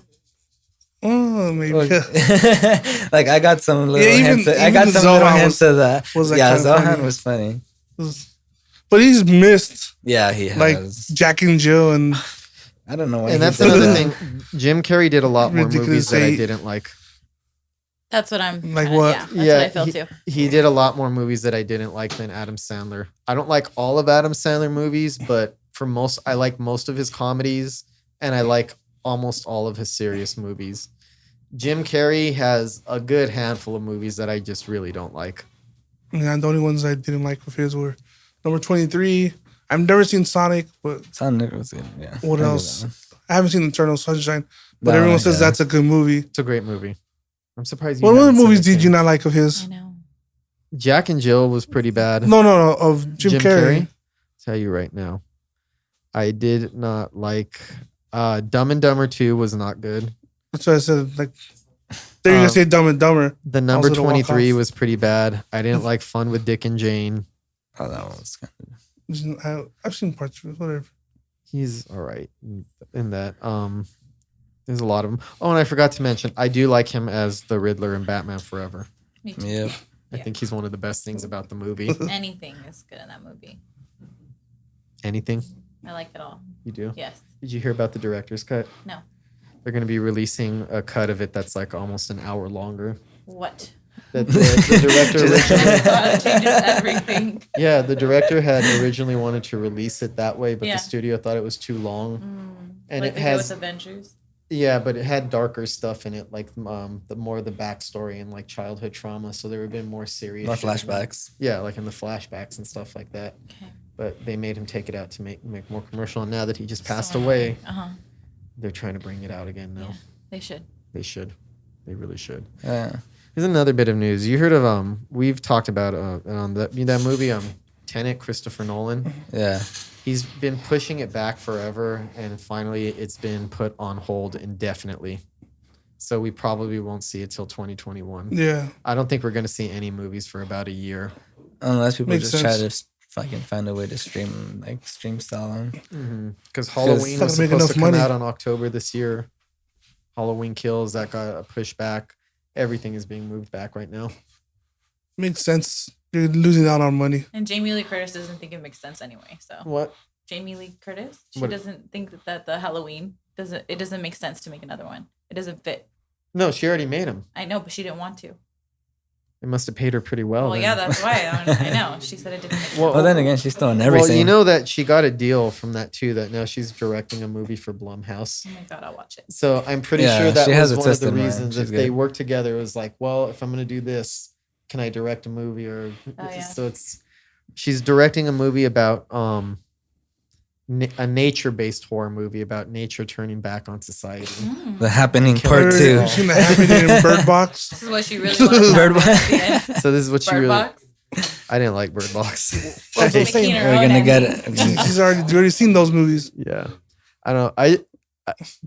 D: Oh, maybe.
B: Like I got some little
D: Yeah, even-
B: hints. I
D: even
B: got some
D: Zohan
B: little
D: was-
B: hints of that.
D: was, like,
B: Yeah,
D: kinda
B: Zohan
D: funny.
B: was funny.
D: But he's missed
B: Yeah, he has.
D: like Jack and Jill and
B: I don't know why.
A: And
B: he
A: that's
B: did
A: another
B: that.
A: thing. Jim Carrey did a lot more
D: Ridiculous
A: movies that I
D: eight.
A: didn't like.
C: That's what I'm
D: Like
C: kinda-
D: what?
C: Yeah, that's what I feel too.
A: He did a lot more movies that I didn't like than Adam Sandler. I don't like all of Adam Sandler movies, but I like most of his comedies, and I like almost all of his serious movies. Jim Carrey has a good handful of movies that I just really don't like.
D: yeah, the only ones I didn't like of his were number 23. I've never seen Sonic, but
B: Sonic was good. Yeah.
D: what
B: I knew
D: else?
B: that one.
D: I haven't seen Eternal Sunshine. But
B: No,
D: everyone says
B: yeah.
D: that's a good movie.
A: It's a great movie. I'm surprised. You
D: What other
A: haven't seen
D: movies
A: it,
D: did you
A: Tim.
D: not like of his?
C: I know.
A: Jack and Jill was pretty bad.
D: No, of Jim Carrey.
A: Tell you right now, I did not like. Dumb and Dumber 2 was not good.
D: That's what I said. Like, they're gonna
A: Um,
D: say Dumb and Dumber.
A: The number
D: Also, to walk
A: 23
D: off.
A: was pretty bad. I didn't like Fun with Dick and Jane.
B: Oh, that one was kind of.
D: I've seen parts of it. Whatever.
A: He's all right in that. There's a lot of them. Oh, and I forgot to mention, I do like him as the Riddler in Batman Forever.
C: Me too.
B: Yep.
A: I
C: Yeah.
A: think he's one of the best things about the movie.
C: Anything is good in that movie.
A: Anything
C: I like it all.
A: you do?
C: Yes.
A: Did you hear about the director's cut?
C: No.
A: They're going to be releasing a cut of it that's like almost an hour longer.
C: What?
A: That the director originally,
C: Changes everything.
A: yeah, the director had originally wanted to release it that way, but
C: Yeah.
A: the studio thought it was too long. And
C: Like
A: it
C: they
A: has
C: did with Avengers.
A: Yeah, but it had darker stuff in it, like the more of the backstory and like childhood trauma. So there would have been more serious.
B: More
A: shit in it.
B: flashbacks.
A: Yeah, like in the flashbacks and stuff like that.
C: Okay.
A: But they made him take it out to make more commercial. And now that he just passed
C: So
A: away,
C: Uh-huh.
A: they're trying to bring it out again now.
C: Yeah. They should.
A: They should. They really should.
B: Yeah.
A: Here's another bit of news. You heard of we've talked about on that movie Tenet, Christopher Nolan.
B: Yeah.
A: He's been pushing it back forever, and finally it's been put on hold indefinitely. So we probably won't see it till 2021.
D: Yeah.
A: I don't think we're going to see any movies for about a year.
B: Unless people
D: Makes
B: just try
D: sense.
B: to fucking find a way to stream style them.
A: Because Halloween
D: It's not
A: was
D: gonna make
A: supposed to come
D: enough
A: out
D: money.
A: on October this year. Halloween Kills, that got pushed back. Everything is being moved back right now.
D: Makes sense. You're losing out on money.
C: And Jamie Lee Curtis doesn't think it makes sense anyway. So
A: What?
C: Jamie Lee Curtis, she
A: What-
C: doesn't think that the Halloween doesn't make sense to make another one. It doesn't fit.
A: No, she already made them.
C: I know, but she didn't want to.
A: It must have paid her pretty well.
C: Well,
A: then.
C: yeah, that's why. I know. She said it didn't make sense.
A: Well,
B: Well, then again, she's still in everything.
A: Well, you know that she got a deal from that too. That now she's directing a movie for Blumhouse.
C: Oh my God, I'll watch it.
A: So I'm pretty
B: Yeah,
A: sure that
B: she has
A: was
B: a
A: one of the
B: twisted mind.
A: reasons.
B: She's
A: If they
B: good.
A: worked together, it was like, well, if I'm going to do this, can I direct a movie? Or
C: yeah.
A: so she's directing a movie about a nature-based horror movie about nature turning back on society.
B: The Happening
A: Kill
B: Part
A: her.
B: Two.
D: You seen the happening in Bird Box?
C: This is what she really wanted.
B: Bird
C: to happen at the end.
A: So this is what she
C: Bird
A: really.
C: Box.
A: I didn't like Bird Box.
D: Well,
C: She's
D: I'm saying,
C: making her
B: We're
C: own
B: gonna get
C: ending.
B: it.
D: She's already seen those movies.
A: Yeah, I don't know. I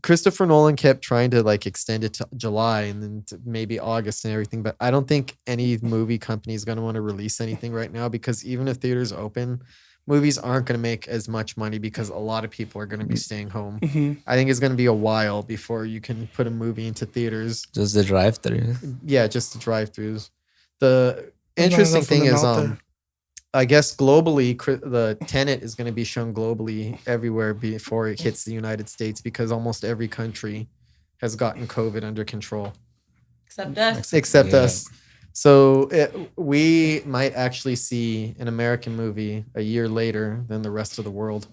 A: Christopher Nolan kept trying to like extend it to July and then to maybe August and everything, but I don't think any movie company is going to want to release anything right now because even if theaters open, movies aren't going to make as much money because a lot of people are going to be staying home.
D: Hmm.
A: I think it's going to be a while before you can put a movie into theaters.
B: Just the drive-through.
A: Yeah, just the drive-throughs. The
D: There's not
A: interesting
D: enough of
A: thing
D: them
A: is,
D: out there.
A: I guess globally, the Tenet is going to be shown globally everywhere before it hits the United States because almost every country has gotten COVID under control,
C: Except us.
A: except
B: Yeah.
A: us. So we might actually see an American movie a year later than the rest of the world.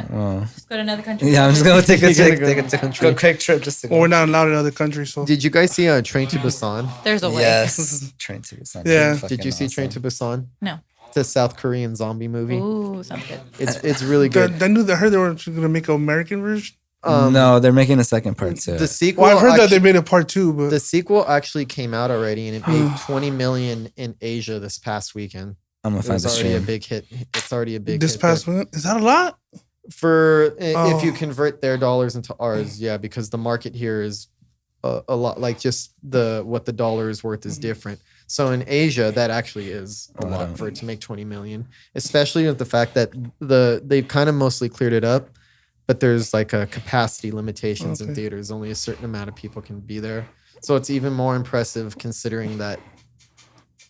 B: Well,
C: Just go to another country.
B: yeah, I'm just gonna take a
A: You're gonna go
B: take a quick trip just to
D: Well,
B: go.
D: we're not allowed in other countries, so
A: Did you guys see Train to Busan?
C: There's a way.
B: Yes, Train to Busan.
D: Yeah.
A: Did you see Train to Busan?
C: No.
A: It's a South Korean zombie movie.
C: Ooh, sounds good.
A: It's really good.
D: I heard they were going to make an American version.
B: No, they're making a second part too.
A: The sequel.
D: Well, I've heard that they
A: actually-
D: made a part 2, but
A: The sequel actually came out already, and it made 20 million in Asia this past weekend.
B: I'm gonna
A: It
B: find
A: was
B: the
A: already a
B: stream.
A: big hit. It's already a big
D: this
A: hit
D: past
A: there.
D: one, is that a lot?
A: For if you
D: Oh.
A: convert their dollars into ours, yeah, because the market here is a lot like just what the dollar is worth is different. So in Asia, that actually is a
B: Wow.
A: lot for it to make 20 million, especially with the fact that they've kind of mostly cleared it up, but there's like a capacity limitations in
D: Okay.
A: theaters. Only a certain amount of people can be there. So it's even more impressive considering that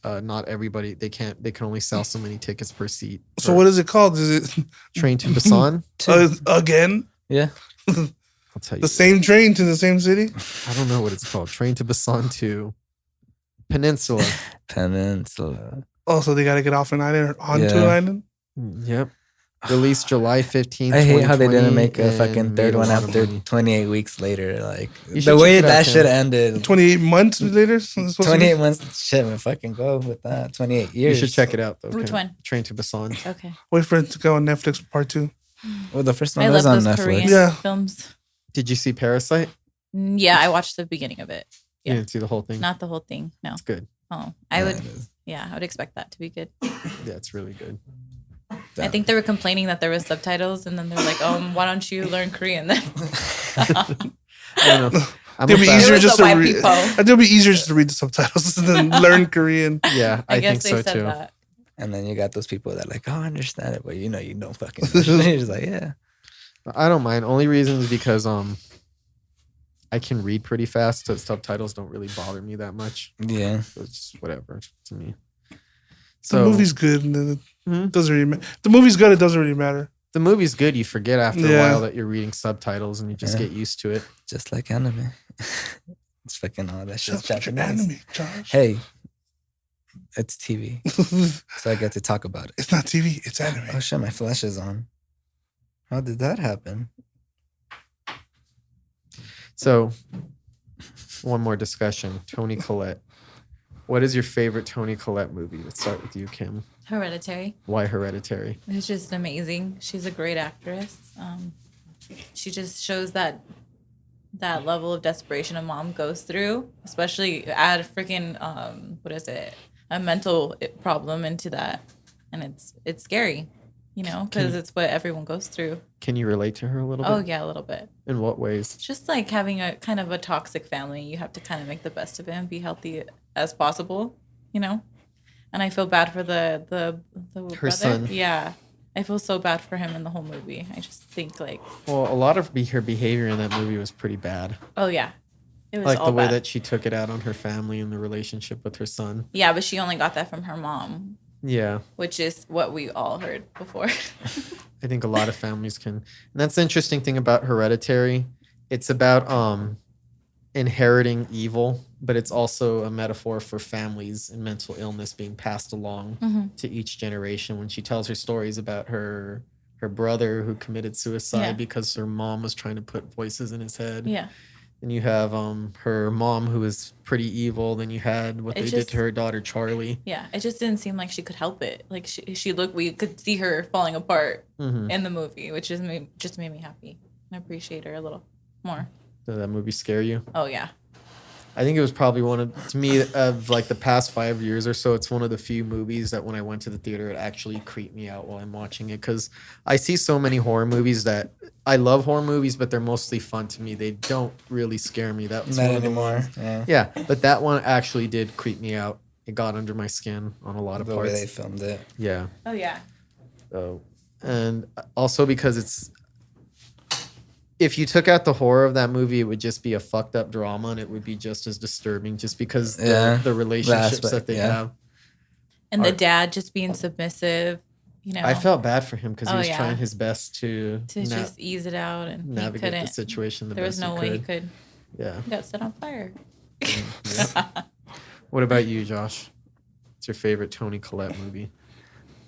A: not everybody they can only sell so many tickets per seat.
D: So
A: for
D: what is it called? Is it
A: Train to Busan?
D: again
B: Yeah,
A: I'll tell you.
D: the same train to the same city?
A: I don't know what it's called. Train to Busan to Peninsula.
B: Peninsula.
D: Oh, so they got to get off an island or onto
B: Yeah.
D: an island?
A: Yep. Released July 15th.
B: I hate how they didn't
A: 2020,
B: make a fucking
A: and
B: third
A: made a
B: one
A: lot of
B: after
A: money.
B: 28 weeks later. Like
A: You should
B: the way
A: check it out,
B: that
A: Tim.
B: shit ended.
D: 28 months later? So it's supposed to be-
B: 28 months. Shit, man, fucking go with that. 28
A: You
B: years.
A: should check it out though.
C: Which
A: okay?
C: one?
A: Train to Busan.
C: Okay.
D: Wait for it to go on Netflix for part 2.
B: Well, the first one
C: I
B: was
C: love
B: on
C: those
B: Netflix.
C: Korean
D: Yeah.
C: films.
A: Did you see Parasite?
C: Yeah, I watched the beginning of it.
A: You
C: Yeah.
A: didn't see the whole thing.
C: Not the whole thing. No.
A: It's good.
C: Oh,
B: Yeah,
C: would.
B: it is.
C: Yeah, I would expect that to be good.
A: Yeah, it's really good.
C: I think they were complaining that there was subtitles, and then they're like, why don't you learn Korean then?"
A: I don't know. I'm
D: It'll be
A: fast-
D: easier
C: was
D: just
C: the
D: to
C: white
D: read.
C: people.
D: It'll be easier just to read the subtitles than learn Korean.
A: Yeah,
C: I
A: I
C: guess
A: think
C: they
A: so
C: said
A: too.
C: that.
B: And then you got those people that are like, oh, I understand it, but you don't fucking understand. You're just like, yeah.
A: I don't mind. Only reason is because I can read pretty fast, so subtitles don't really bother me that much.
B: Yeah.
A: So it's just whatever to me.
D: The
A: So
D: movie's good. And then
A: Mhm.
D: it doesn't really matter. The movie's good. It doesn't really matter.
A: the movie's good. You forget after a
D: Yeah.
A: while that you're reading subtitles, and you just
B: Yeah.
A: get used to it.
B: Just like anime. It's fucking all that shit's
D: Just like an
B: Japanese.
D: anime, Josh.
B: Hey, it's TV, so I get to talk about it.
D: It's not TV. It's anime.
B: Oh shit, my flash is on. How did that happen?
A: So, one more discussion. Toni Collette. What is your favorite Toni Collette movie? Let's start with you, Kim.
C: Hereditary.
A: Why Hereditary?
C: It's just amazing. She's a great actress. She just shows that level of desperation a mom goes through, especially add a freaking a mental problem into that, and it's scary. you know, because it's what everyone goes through.
A: Can you relate to her a little bit?
C: Oh, yeah, a little bit.
A: In what ways?
C: It's just like having a kind of a toxic family. You have to kind of make the best of it and be healthy as possible, you know? And I feel bad for the
A: Her
C: brother.
A: son.
C: Yeah. I feel so bad for him in the whole movie. I just think like,
A: Well, a lot of her behavior in that movie was pretty bad.
C: oh, yeah. It was
A: Like
C: all
A: the way
C: bad.
A: that she took it out on her family and the relationship with her son.
C: Yeah, but she only got that from her mom,
A: Yeah.
C: which is what we all heard before.
A: I think a lot of families can. And that's the interesting thing about Hereditary. It's about inheriting evil, but it's also a metaphor for families and mental illness being passed along to each generation. When she tells her stories about her brother who committed suicide because her mom was trying to put voices in his head.
C: Yeah.
A: Then you have her mom who was pretty evil. Then you had what they did to her daughter Charlie.
C: Yeah, it just didn't seem like she could help it. Like she looked, we could see her falling apart in the movie, which just made me happy. I appreciate her a little more.
A: Did that movie scare you?
C: Oh yeah.
A: I think it was probably to me, of like the past 5 years or so, it's one of the few movies that when I went to the theater, it actually creeped me out while I'm watching it. Because I see so many horror movies that I love horror movies, but they're mostly fun to me. They don't really scare me. That was
B: Not
A: one of the
B: anymore.
A: ones.
B: Yeah.
A: Yeah, but that one actually did creep me out. It got under my skin on a lot of
B: The
A: parts.
B: way they filmed it.
A: Yeah.
C: Oh yeah.
A: And also because if you took out the horror of that movie, it would just be a fucked up drama, and it would be just as disturbing, just because the relationships that they have.
C: And the dad just being submissive, you know.
A: I felt bad for him because he was
C: yeah.
A: trying his best to
C: just ease it out, and he
A: navigate the
C: couldn't.
A: situation the
C: There
A: best
C: was no way he could.
A: Yeah.
C: He got set on fire.
A: What about you, Josh? What's your favorite Toni Collette movie?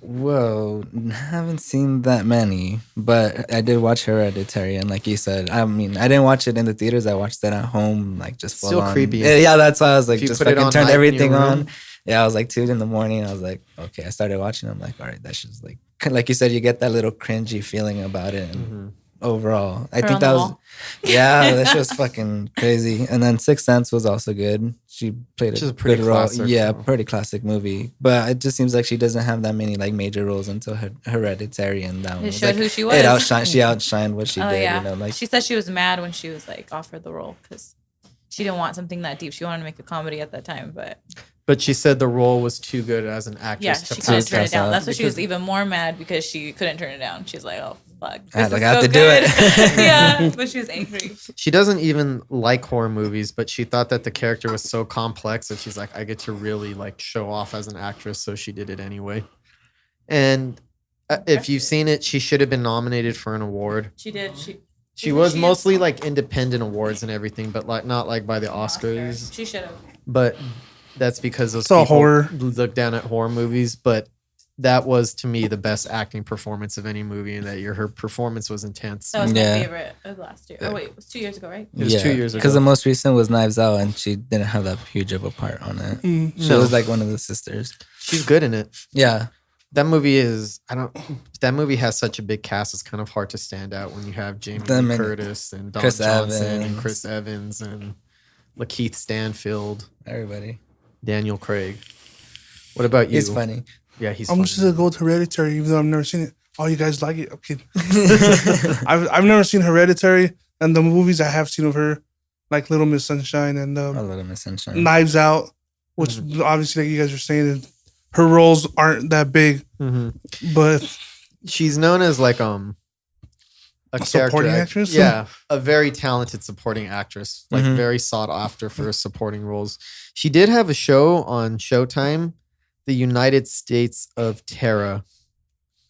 B: Whoa, haven't seen that many, but I did watch Hereditary, and like you said, I mean, I didn't watch it in the theaters. I watched it at home, like just full
A: Still
B: on.
A: creepy.
B: Yeah, that's why I was like,
A: If you
B: just
A: put it
B: fucking
A: on
B: turned
A: night in your
B: everything on.
A: room.
B: Yeah, I was like 2 in the morning. I was like, okay. I started watching. I'm like, all right, that's just like you said, you get that little cringy feeling about it. And overall, I
C: Her
B: think
C: on the
B: that was,
C: wall.
B: yeah, that shit was fucking crazy. And then Sixth Sense was also good. She played
A: Which is
B: a
A: a pretty
B: good role.
A: classic.
B: Yeah, pretty classic movie. But it just seems like she doesn't have that many like major roles until Hereditary, and that one
C: It
B: was
C: showed
B: like,
C: who she was.
B: It outshined. She outshined what she
C: Oh
B: did.
C: yeah.
B: You know, like
C: She said she was mad when she was like offered the role because she didn't want something that deep. She wanted to make a comedy at that time, but
A: she said the role was too good as an
C: yeah,
A: actress
C: she
A: to
C: couldn't
A: pass
C: turn it
B: pass
C: down.
B: out
C: That's why she was
A: because-
C: even more mad because she couldn't turn it down. She's like, oh fuck,
B: I had,
C: this
B: like,
C: is
B: I have
C: so
B: to do
C: good.
B: it.
C: Yeah, but she was angry.
A: She doesn't even like horror movies, but she thought that the character was so complex that she's like, I get to really like show off as an actress, so she did it anyway. And if you've seen it, she should have been nominated for an award.
C: She did.
A: She was mostly like independent awards and everything, but like not like by the Oscars.
C: She should have.
A: But that's because those
D: It's all
A: people
D: horror.
A: look down at horror movies. But that was to me the best acting performance of any movie in that year. Her performance was intense.
C: That was my
B: Yeah.
C: favorite of last year. Oh wait, it was 2 years ago, right?
A: It was 2 years ago.
B: Because the most recent was Knives Out, and she didn't have that huge of a part on it. She
A: No.
B: was like one of the sisters.
A: She's good in it.
B: Yeah,
A: That movie is that movie has such a big cast. It's kind of hard to stand out when you have Jamie
B: Them
A: Lee
B: and
A: Curtis and Don
B: Chris
A: Johnson and
B: Evans.
A: Chris Evans and Lakeith Stanfield,
B: everybody.
A: Daniel Craig. What about you?
B: He's funny.
A: Yeah, he's
D: I'm
A: funny.
D: just gonna go with Hereditary, even though I've never seen it. Oh, you guys like it? I'm kidding. I've never seen Hereditary, and the movies I have seen of her, like Little Miss Sunshine and
B: A little Miss Sunshine.
D: Knives Out, which obviously, like you guys were saying, her roles aren't that big,
A: Mhm.
D: but
A: She's known as like a
D: supporting
A: character
D: actress?
A: Yeah, a very talented supporting actress, like
B: Mhm.
A: very sought after for supporting roles. She did have a show on Showtime, The United States of Terror.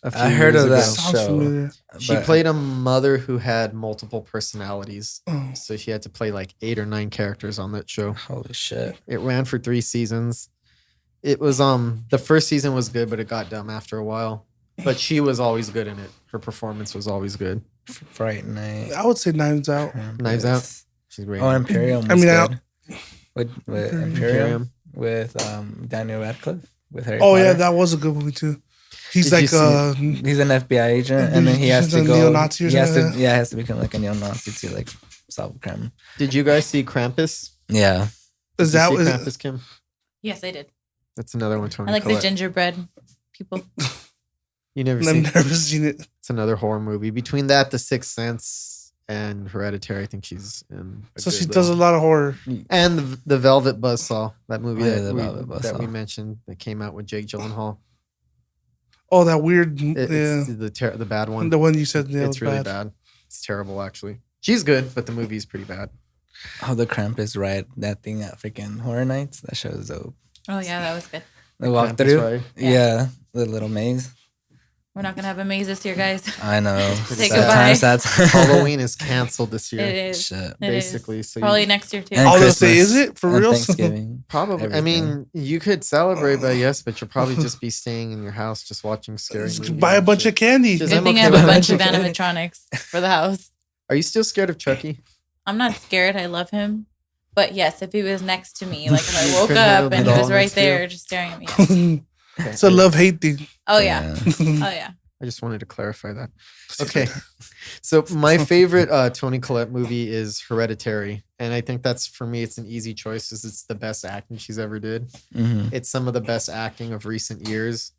B: I heard of that
D: sounds
B: show.
D: familiar.
A: She
B: But-
A: played a mother who had multiple personalities.
D: Oh.
A: So she had to play like 8 or 9 characters on that show.
B: Holy shit.
A: It ran for 3 seasons. It was the first season was good, but it got dumb after a while. But she was always good in it. Her performance was always good.
B: Fright Night.
D: I would say Knives Out.
A: Knives Out? She's great.
B: Oh, Imperium.
D: I
B: Was
D: mean,
B: good. With Imperium.
A: Imperium.
B: With Daniel Radcliffe. With Harry
D: Oh
B: Potter.
D: yeah, that was a good movie too. He's
A: Did you
D: like
A: see
B: He's an FBI agent, and then he has
D: He's
B: to
D: a
B: go.
D: neo-Nazi or
B: He has
D: something
B: to,
D: like that?
B: yeah, he has to become like a neo-Nazi to like solve crime.
A: Did you guys see Krampus?
B: Yeah,
D: is
A: Did
D: that
A: you see
D: was
A: Krampus, Kim?
C: Yes, I did.
A: That's another one, Toni
C: I like the
A: Collette.
C: gingerbread people.
A: You never
D: I've
A: seen
D: never seen it.
A: It's another horror movie. Between that, The Sixth Sense, and Hereditary, I think she's in.
D: So she does a lot of horror.
A: And the Velvet Buzzsaw, that movie
B: Oh, yeah,
A: that,
B: the Velvet
A: that we
B: Buzzsaw.
A: mentioned that came out with Jake Gyllenhaal.
D: Oh, that weird.
A: It's the bad one.
D: The one you said
A: It's
D: was
A: really
D: bad.
A: bad. It's terrible, actually. She's good, but the movie's pretty bad.
B: Oh, the Krampus ride, that thing at freaking Horror Nights. That show is dope.
C: Oh yeah, that was good.
B: The walk
A: Krampus
B: through.
A: ride?
B: Yeah, the little maze.
C: We're not gonna have a maze this year, guys.
B: I know.
C: Say
B: Sad
C: goodbye.
B: times, sad times.
A: Halloween is canceled this year.
C: It is.
B: Shit.
C: It
A: Basically,
C: is.
A: so
C: Probably next year too.
B: And
D: I was gonna say,
B: Christmas
D: is it for
B: and
D: real?
B: Thanksgiving.
A: Probably. I mean, you could celebrate, but yes, but you'll probably just be staying in your house, just watching scary movies.
D: Buy a
A: and
D: bunch
A: shit.
D: of candy.
A: Just-
C: Good
A: I'm
C: thing
A: okay
C: I have a
A: with
C: bunch of
B: that.
C: animatronics for the house.
A: Are you still scared of Chucky?
C: I'm not scared. I love him. But yes, if he was next to me, like if I woke
A: couldn't handle
C: up and
A: it
C: he
A: all
C: was right
A: next to you?
C: there just staring at me. Yes.
D: It's a love-hate thing.
C: Oh yeah. Oh yeah.
A: I just wanted to clarify that. Okay. So my favorite Toni Collette movie is Hereditary. And I think that's, for me, it's an easy choice because it's the best acting she's ever did.
B: Mhm.
A: It's some of the best acting of recent years.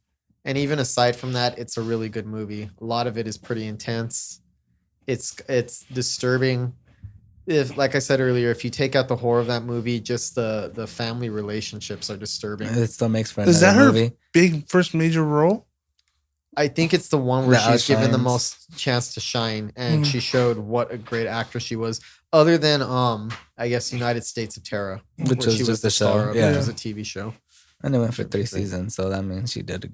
A: And even aside from that, it's a really good movie. A lot of it is pretty intense. It's disturbing. If, like I said earlier, if you take out the horror of that movie, just the family relationships are disturbing.
B: It still makes for
D: Is
B: another
D: that her
B: movie.
D: big first major role?
A: I think it's the one where
B: That
A: she's given the
B: outshines.
A: most chance to shine, and
D: Mm.
A: she showed what a great actress she was. Other than I guess United States of Terror,
B: Which
A: where
B: was
A: she
B: just
A: the
B: a show,
A: star of,
B: yeah.
A: which was a TV show.
B: And it went for 3
A: Great.
B: seasons, so that means she did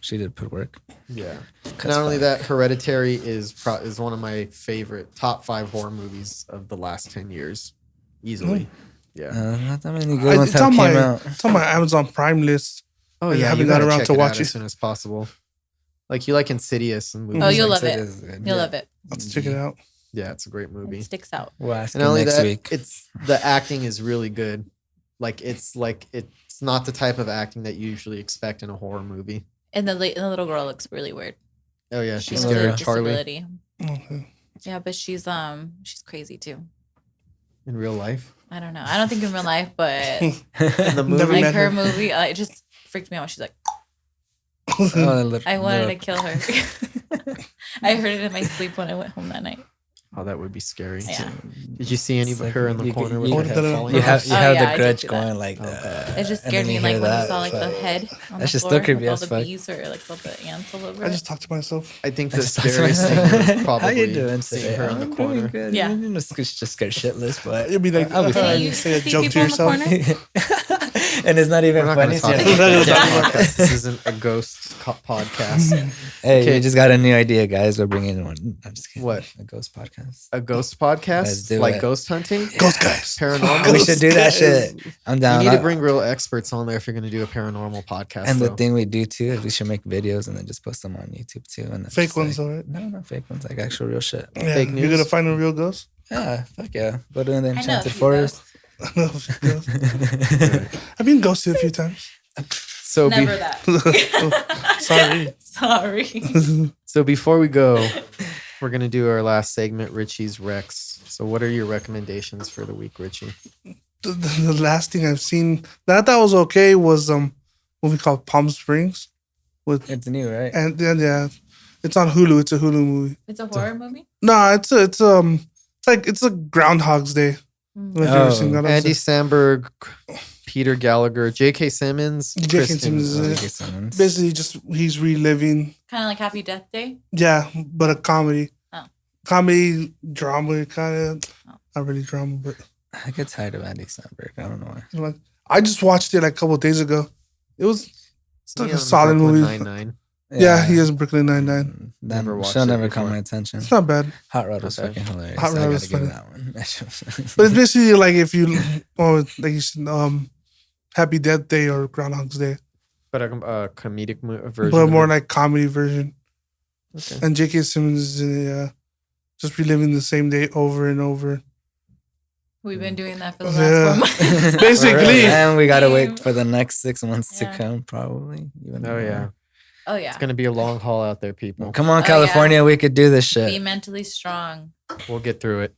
B: she did put work.
A: Yeah.
B: Cuts
A: Not only
B: back.
A: that, Hereditary is one of my favorite top 5 horror movies of the last 10 years, easily. Yeah.
B: Not that many good ones
D: It's
B: have
D: on
B: came
D: my
B: out.
D: it's on my Amazon Prime list.
A: Oh
D: I
A: yeah,
D: haven't
A: you
D: got
A: gotta
D: around
A: check
D: to
A: it
D: watch
A: out
D: it.
A: as soon as possible. Like you like Insidious and movies.
C: Oh, you'll
A: like
C: love
B: It
C: it.
B: is good.
C: You'll love it.
D: Let's check it out.
A: Yeah, it's a great movie.
C: It sticks out.
B: We'll ask
A: And
B: you
A: not only
B: next
A: that,
B: week.
A: it's the acting is really good. It's not the type of acting that you usually expect in a horror movie.
C: And the little girl looks really weird.
A: Oh yeah, she's
C: She has
A: scared
C: a
A: of Charlie
C: disability.
D: Okay.
C: Yeah, but she's crazy too.
A: in real life.
C: I don't know. I don't think in real life, but
A: In the movie,
D: Never
C: like
D: met
C: her
D: her.
C: movie, it just freaked me out. She's like, I wanted to kill her. I heard it in my sleep when I went home that night.
A: oh, that would be scary.
C: Yeah.
A: Did you see any of her in the
B: You
A: corner
B: could-
A: with
B: you
A: her
B: could-
A: head falling
B: You
A: off?
B: have
C: Oh, yeah, I
B: the
C: did
B: grudge
C: do that.
B: going like
A: Oh,
B: that.
C: It just
B: and
C: scared
B: then
C: me,
B: you
C: like
B: hear
C: when you
B: that,
C: saw like
B: it's
C: the head on
B: That
C: the
B: shit
C: floor
B: still
C: with
B: creepy
C: all
B: as
C: the
B: fuck.
C: bees or like all the ants all over
D: I
C: it.
D: just talked to myself.
A: I think the
B: Just-
A: scariest thing was probably
B: How you doing
A: seeing
B: today?
A: her in the
B: I'm doing
A: corner.
B: good.
C: Yeah.
B: You just scared shitless, but
D: It'd be like,
B: I'll be fine.
D: you say a
C: See
D: joke to
C: people in the
D: yourself.
C: corner?
B: And it's not even
A: We're not
B: funny.
A: going to
B: so
A: talk
B: you're
A: about
B: like,
A: that. This isn't a ghost podcast.
B: Hey,
A: Okay.
B: we just got a new idea, guys. We're bringing one. I'm just kidding.
A: What?
B: A ghost podcast.
A: A ghost
B: Let's
A: podcast,
B: do
A: like
B: it.
A: ghost hunting,
D: Ghost guys.
A: paranormal.
B: We should do that shit. I'm
A: You
B: down.
A: need to bring real experts on there if you're going to do a paranormal podcast.
B: And the
A: though.
B: thing we do too is we should make videos and then just post them on YouTube too. And then
D: Fake
B: just
D: ones,
B: like,
D: all right?
B: No, not fake ones. Like actual real shit.
D: Yeah,
A: Fake
D: you're
A: news?
D: gonna find a real ghost.
B: Yeah, fuck yeah. Go to the
C: I know.
B: Enchanted
C: a few
B: Forest.
C: ghosts.
D: I've been ghosted a few times.
A: so be-
C: Never that.
D: Sorry.
C: Sorry.
A: So before we go, we're gonna do our last segment, Richie's Rex. So what are your recommendations for the week, Richie?
D: The last thing I've seen that I thought was okay was movie called Palm Springs with
B: It's new, right?
D: and then yeah, it's on Hulu. It's a Hulu movie.
C: It's a horror movie?
D: No, it's a Groundhog's Day.
C: Mm.
D: Have you ever
B: Oh.
D: seen that?
A: Andy Samberg, Peter Gallagher, J.K. Simmons,
D: J.K.
A: Kristen,
D: Simmons is in it.
B: J.K. Simmons.
D: Basically, just he's reliving.
C: Kind of like Happy Death Day?
D: Yeah, but a comedy.
C: Oh.
D: Comedy drama kind of.
C: Oh.
D: Not really drama, but
B: I get tired of Andy Samberg. I don't know why.
D: like I just watched it like a couple of days ago. It was
A: Is
D: like
A: he
D: a
A: on
D: solid
A: Brooklyn
D: movie.
A: Nine-Nine?
D: Yeah, he is in Brooklyn Nine-Nine.
B: That
A: Never watched
B: show
A: it
B: never
A: before.
B: caught my attention.
D: It's not bad,
B: Hot Rod was
A: Okay.
B: fucking hilarious.
D: Hot
B: so I
D: Rod
B: gotta
D: was
B: give
D: funny.
B: that one. That show-
D: but it's basically like if you, like you said, Happy Death Day or Groundhog's Day,
A: But a comedic version.
D: but
A: of
D: more
A: it?
D: like comedy version.
A: Okay.
D: And J.K. Simmons is in it, just reliving the same day over and over.
C: We've been doing that for the
D: Yeah.
C: last 4 months.
D: Basically.
B: and we gotta
C: Same.
B: wait for the next 6 months
C: Yeah.
B: to come, probably. Even
A: Oh yeah,
B: more.
C: Oh, yeah.
A: it's gonna be a long haul out there, people.
B: Come on,
C: Oh,
B: California, we could do this
C: Be
B: shit.
C: mentally strong.
A: We'll get through it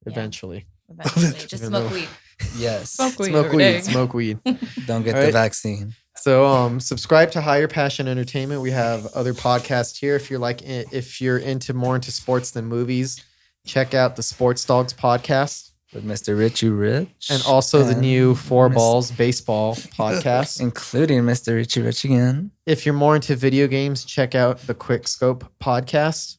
C: Yeah.
A: eventually.
C: Eventually. Just
A: Even
C: smoke
A: though-
C: weed.
B: Yes.
C: Smoke weed.
A: Smoke
C: every
A: weed.
C: day.
A: Smoke weed.
B: Don't get
A: All
B: the
A: right.
B: vaccine.
A: So subscribe to Higher Passion Entertainment. We have other podcasts here. If you're more into sports than movies, check out the Sports Dogs podcast
B: with Mr. Richie Rich.
A: and also the new Four Balls Baseball podcast,
B: including Mr. Richie Rich again.
A: If you're more into video games, check out the Quick Scope podcast.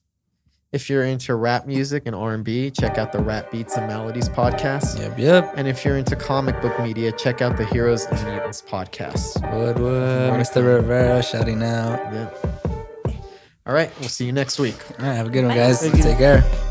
A: If you're into rap music and R&B, check out the Rap Beats and Melodies podcast.
B: Yep.
A: And if you're into comic book media, check out the Heroes and Mutants podcast.
B: Wood, Mr. Rivera shouting out.
A: Yep. All right. We'll see you next week.
B: All right. Have a good one,
C: Bye.
B: guys.
D: Thank you.
B: Take care.